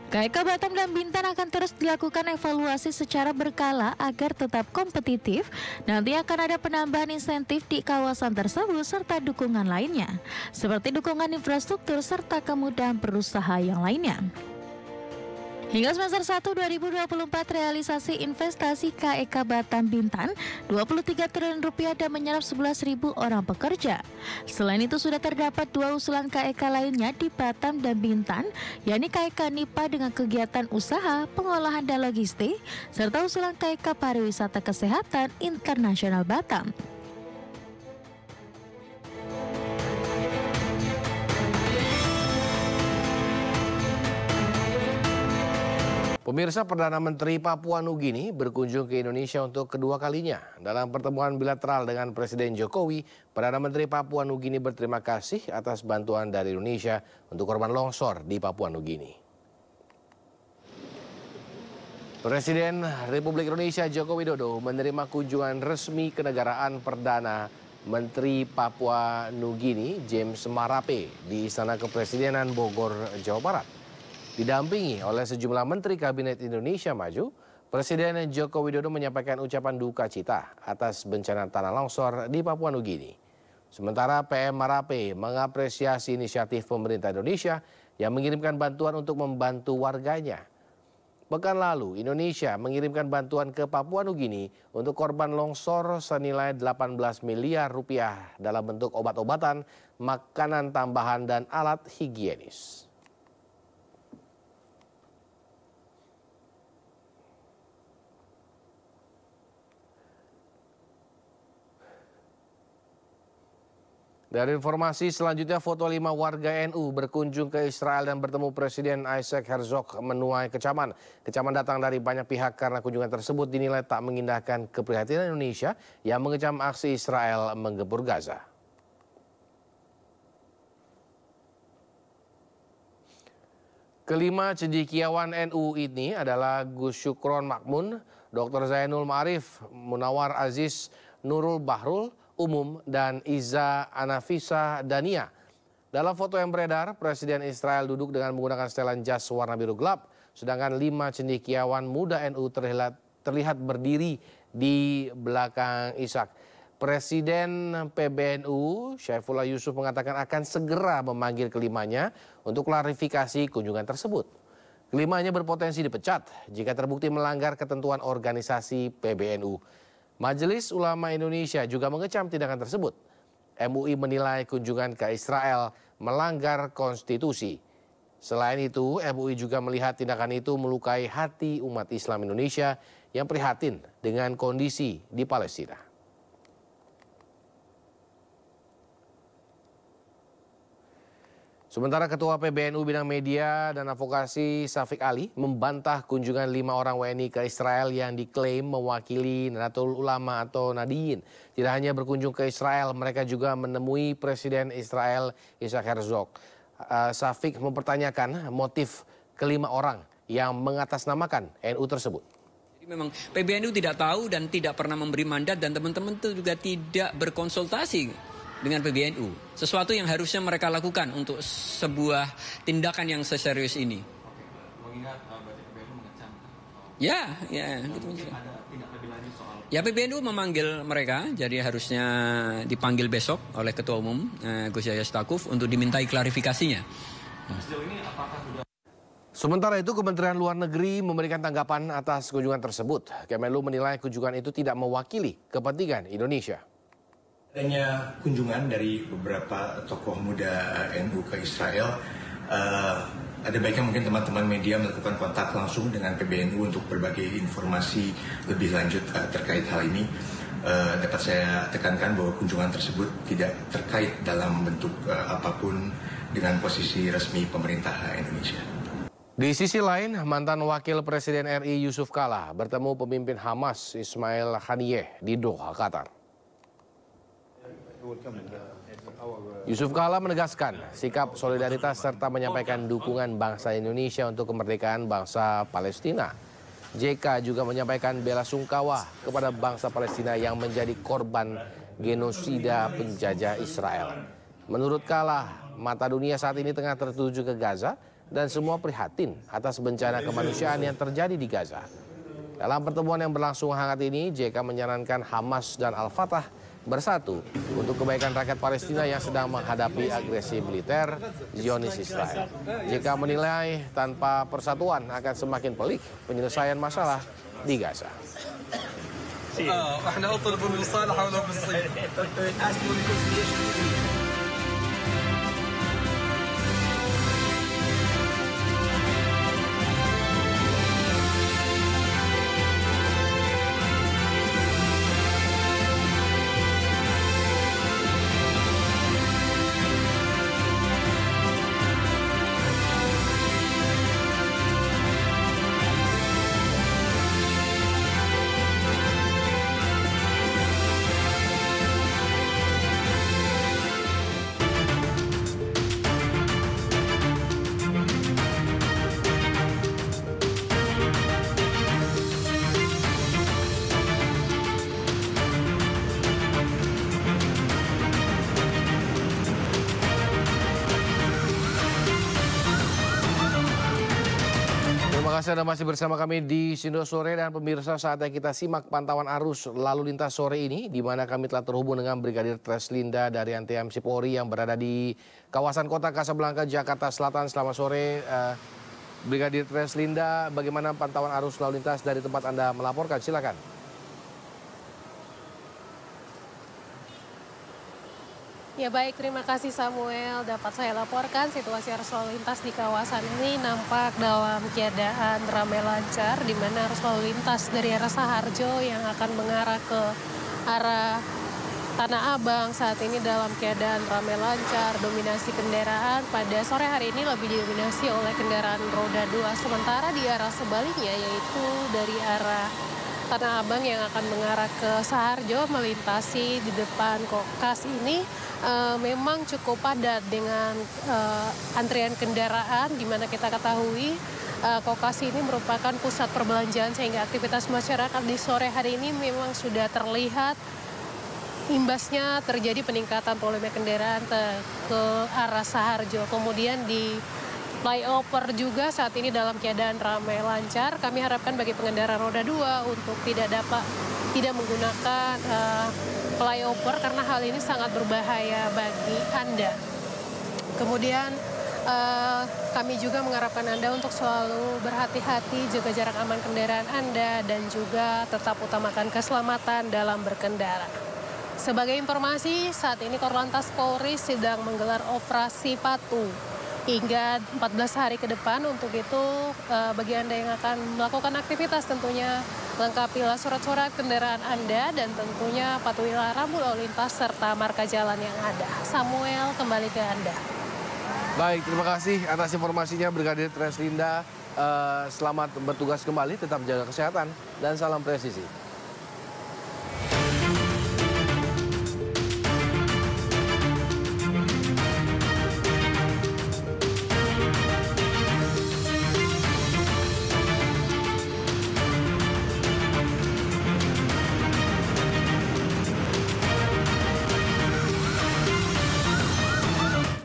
D: KEK Batam dan Bintan akan terus dilakukan evaluasi secara berkala agar tetap kompetitif. Nanti akan ada penambahan insentif di kawasan tersebut serta dukungan lainnya, seperti dukungan infrastruktur serta kemudahan berusaha yang lainnya. Hingga semester 1 2024 realisasi investasi KEK Batam Bintan 23 triliun rupiah dan menyerap 11.000 orang pekerja. Selain itu sudah terdapat 2 usulan KEK lainnya di Batam dan Bintan, yakni KEK NIPA dengan kegiatan usaha, pengolahan dan logistik, serta usulan KEK Pariwisata Kesehatan Internasional Batam.
A: Pemirsa, Perdana Menteri Papua Nugini berkunjung ke Indonesia untuk kedua kalinya. Dalam pertemuan bilateral dengan Presiden Jokowi, Perdana Menteri Papua Nugini berterima kasih atas bantuan dari Indonesia untuk korban longsor di Papua Nugini. Presiden Republik Indonesia Joko Widodo menerima kunjungan resmi kenegaraan Perdana Menteri Papua Nugini James Marape di Istana Kepresidenan Bogor, Jawa Barat. Didampingi oleh sejumlah Menteri Kabinet Indonesia Maju, Presiden Joko Widodo menyampaikan ucapan duka cita atas bencana tanah longsor di Papua Nugini. Sementara PM Marape mengapresiasi inisiatif pemerintah Indonesia yang mengirimkan bantuan untuk membantu warganya. Pekan lalu, Indonesia mengirimkan bantuan ke Papua Nugini untuk korban longsor senilai 18 miliar rupiah dalam bentuk obat-obatan, makanan tambahan, dan alat higienis. Dari informasi selanjutnya, foto 5 warga NU berkunjung ke Israel dan bertemu Presiden Isaac Herzog menuai kecaman. Kecaman datang dari banyak pihak karena kunjungan tersebut dinilai tak mengindahkan keprihatinan Indonesia yang mengecam aksi Israel menggempur Gaza. Kelima cendekiawan NU ini adalah Gus Syukron Makmun, Dr. Zainul Ma'arif, Munawar Aziz, Nurul Bahrul Umum, dan Iza Anafisa Dania. Dalam foto yang beredar, Presiden Israel duduk dengan menggunakan setelan jas warna biru gelap, sedangkan 5 cendekiawan muda NU terlihat berdiri di belakang Ishak. Presiden PBNU Syaifullah Yusuf mengatakan akan segera memanggil kelimanya untuk klarifikasi kunjungan tersebut. Kelimanya berpotensi dipecat jika terbukti melanggar ketentuan organisasi PBNU. Majelis Ulama Indonesia juga mengecam tindakan tersebut. MUI menilai kunjungan ke Israel melanggar konstitusi. Selain itu, MUI juga melihat tindakan itu melukai hati umat Islam Indonesia yang prihatin dengan kondisi di Palestina. Sementara Ketua PBNU Bidang Media dan Advokasi Syafiq Ali membantah kunjungan 5 orang WNI ke Israel yang diklaim mewakili Nahdlatul Ulama atau Nahdliyin. Tidak hanya berkunjung ke Israel, mereka juga menemui Presiden Israel Isaac Herzog. Syafiq mempertanyakan motif ke-5 orang yang mengatasnamakan NU tersebut.
H: Jadi memang PBNU tidak tahu dan tidak pernah memberi mandat, dan teman-teman itu juga tidak berkonsultasi dengan PBNU. Sesuatu yang harusnya mereka lakukan untuk sebuah tindakan yang seserius ini. Ya, gitu. Ya, PBNU memanggil mereka, jadi harusnya dipanggil besok oleh Ketua Umum Gus Yahya Stakuf untuk dimintai klarifikasinya.
A: Sementara itu, Kementerian Luar Negeri memberikan tanggapan atas kunjungan tersebut. Kemenlu menilai kunjungan itu tidak mewakili kepentingan Indonesia.
I: Adanya kunjungan dari beberapa tokoh muda NU ke Israel, ada baiknya mungkin teman-teman media melakukan kontak langsung dengan PBNU untuk berbagai informasi lebih lanjut terkait hal ini. Dapat saya tekankan bahwa kunjungan tersebut tidak terkait dalam bentuk apapun dengan posisi resmi pemerintah Indonesia.
A: Di sisi lain, mantan Wakil Presiden RI Yusuf Kala bertemu pemimpin Hamas Ismail Haniyeh di Doha, Qatar. Yusuf Kala menegaskan sikap solidaritas serta menyampaikan dukungan bangsa Indonesia untuk kemerdekaan bangsa Palestina. JK juga menyampaikan bela sungkawa kepada bangsa Palestina yang menjadi korban genosida penjajah Israel. Menurut Kala, mata dunia saat ini tengah tertuju ke Gaza dan semua prihatin atas bencana kemanusiaan yang terjadi di Gaza. Dalam pertemuan yang berlangsung hangat ini, JK menyarankan Hamas dan Al-Fatah bersatu untuk kebaikan rakyat Palestina yang sedang menghadapi agresi militer Zionis Israel. JK menilai tanpa persatuan akan semakin pelik penyelesaian masalah di Gaza. Terima kasih Anda masih bersama kami di Sindo Sore, dan pemirsa, saatnya kita simak pantauan arus lalu lintas sore ini, di mana kami telah terhubung dengan Brigadir Treslinda dari ANTMC Polri yang berada di kawasan Kota Kasablanka, Jakarta Selatan. Selamat sore, Brigadir Treslinda. Bagaimana pantauan arus lalu lintas dari tempat Anda melaporkan? Silakan.
K: Ya baik, terima kasih Samuel. Dapat saya laporkan situasi arus lalu lintas di kawasan ini nampak dalam keadaan ramai lancar, di mana arus lalu lintas dari arah Saharjo yang akan mengarah ke arah Tanah Abang saat ini dalam keadaan ramai lancar. Dominasi kendaraan pada sore hari ini lebih didominasi oleh kendaraan roda 2, sementara di arah sebaliknya yaitu dari arah Tanah Abang yang akan mengarah ke Saharjo melintasi di depan Kokas ini memang cukup padat dengan antrian kendaraan, di mana kita ketahui Kokas ini merupakan pusat perbelanjaan, sehingga aktivitas masyarakat di sore hari ini memang sudah terlihat imbasnya terjadi peningkatan volume kendaraan ke arah Saharjo. Kemudian di flyover juga saat ini dalam keadaan ramai lancar. Kami harapkan bagi pengendara roda 2 untuk tidak menggunakan flyover karena hal ini sangat berbahaya bagi Anda. Kemudian kami juga mengharapkan Anda untuk selalu berhati-hati, jaga jarak aman kendaraan Anda, dan juga tetap utamakan keselamatan dalam berkendara. Sebagai informasi, saat ini Korlantas Polri sedang menggelar operasi patuh hingga 14 hari ke depan. Untuk itu bagi Anda yang akan melakukan aktivitas tentunya lengkapilah surat-surat kendaraan Anda dan tentunya patuhilah rambu lalu lintas serta marka jalan yang ada. Samuel, kembali ke Anda.
A: Baik, terima kasih atas informasinya Brigadir Treslinda. Selamat bertugas kembali, tetap jaga kesehatan dan salam presisi.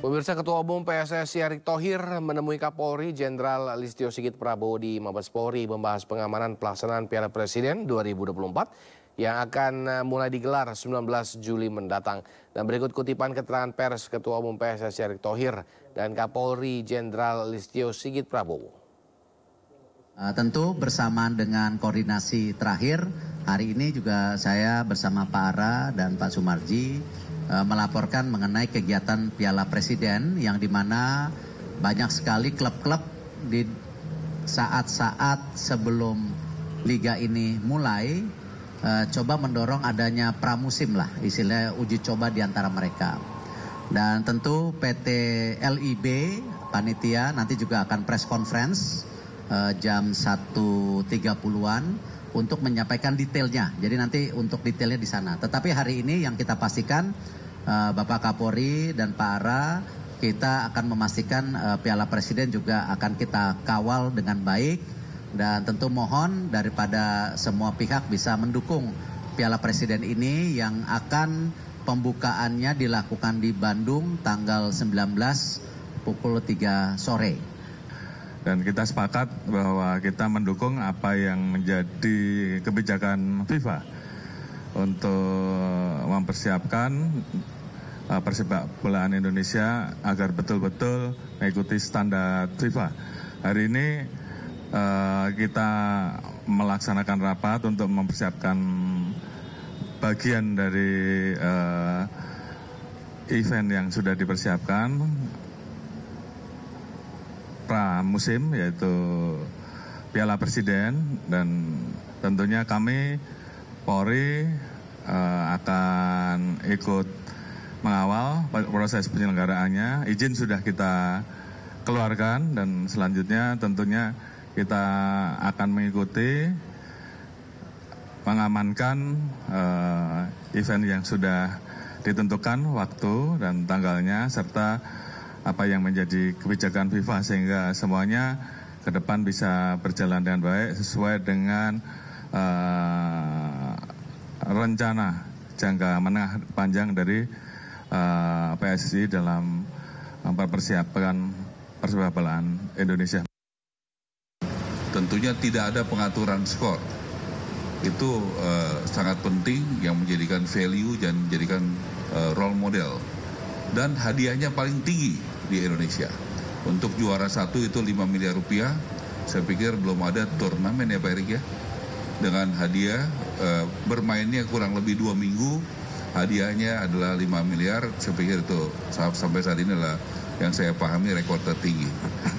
A: Pemirsa, Ketua Umum PSSI Erick Thohir menemui Kapolri Jenderal Listio Sigit Prabowo di Mabes Polri membahas pengamanan pelaksanaan Piala Presiden 2024 yang akan mulai digelar 19 Juli mendatang. Dan berikut kutipan keterangan pers Ketua Umum PSSI Erick Thohir dan Kapolri Jenderal Listio Sigit Prabowo.
L: Tentu bersamaan dengan koordinasi terakhir, hari ini juga saya bersama Pak Ara dan Pak Sumarji melaporkan mengenai kegiatan Piala Presiden yang dimana banyak sekali klub-klub di saat-saat sebelum liga ini mulai coba mendorong adanya pramusim lah, istilahnya uji coba di antara mereka. Dan tentu PT LIB panitia nanti juga akan press conference jam 1.30-an untuk menyampaikan detailnya. Jadi nanti untuk detailnya di sana. Tetapi hari ini yang kita pastikan Bapak Kapolri dan Pak Ara, kita akan memastikan Piala Presiden juga akan kita kawal dengan baik, dan tentu mohon daripada semua pihak bisa mendukung Piala Presiden ini yang akan pembukaannya dilakukan di Bandung tanggal 19 pukul 3 sore.
M: Dan kita sepakat bahwa kita mendukung apa yang menjadi kebijakan FIFA untuk mempersiapkan persepak bolaan Indonesia agar betul-betul mengikuti standar FIFA. Hari ini kita melaksanakan rapat untuk mempersiapkan bagian dari event yang sudah dipersiapkan pramusim, yaitu Piala Presiden, dan tentunya kami Polri akan ikut mengawal proses penyelenggaraannya. Izin sudah kita keluarkan dan selanjutnya tentunya kita akan mengikuti mengamankan event yang sudah ditentukan waktu dan tanggalnya serta apa yang menjadi kebijakan FIFA sehingga semuanya ke depan bisa berjalan dengan baik sesuai dengan rencana jangka menengah panjang dari PSSI dalam mempersiapkan persepak bolaan Indonesia.
N: Tentunya tidak ada pengaturan skor. Itu sangat penting yang menjadikan value dan menjadikan role model. Dan hadiahnya paling tinggi di Indonesia. Untuk juara 1 itu 5 miliar rupiah. Saya pikir belum ada turnamen ya Pak Erik ya. Dengan hadiah bermainnya kurang lebih 2 minggu. Hadiahnya adalah 5 miliar. Saya pikir itu sampai saat ini adalah yang saya pahami rekor tertinggi.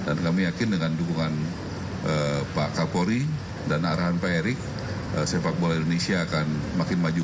N: Dan kami yakin dengan dukungan Pak Kapolri dan arahan Pak Erik, sepak bola Indonesia akan makin maju.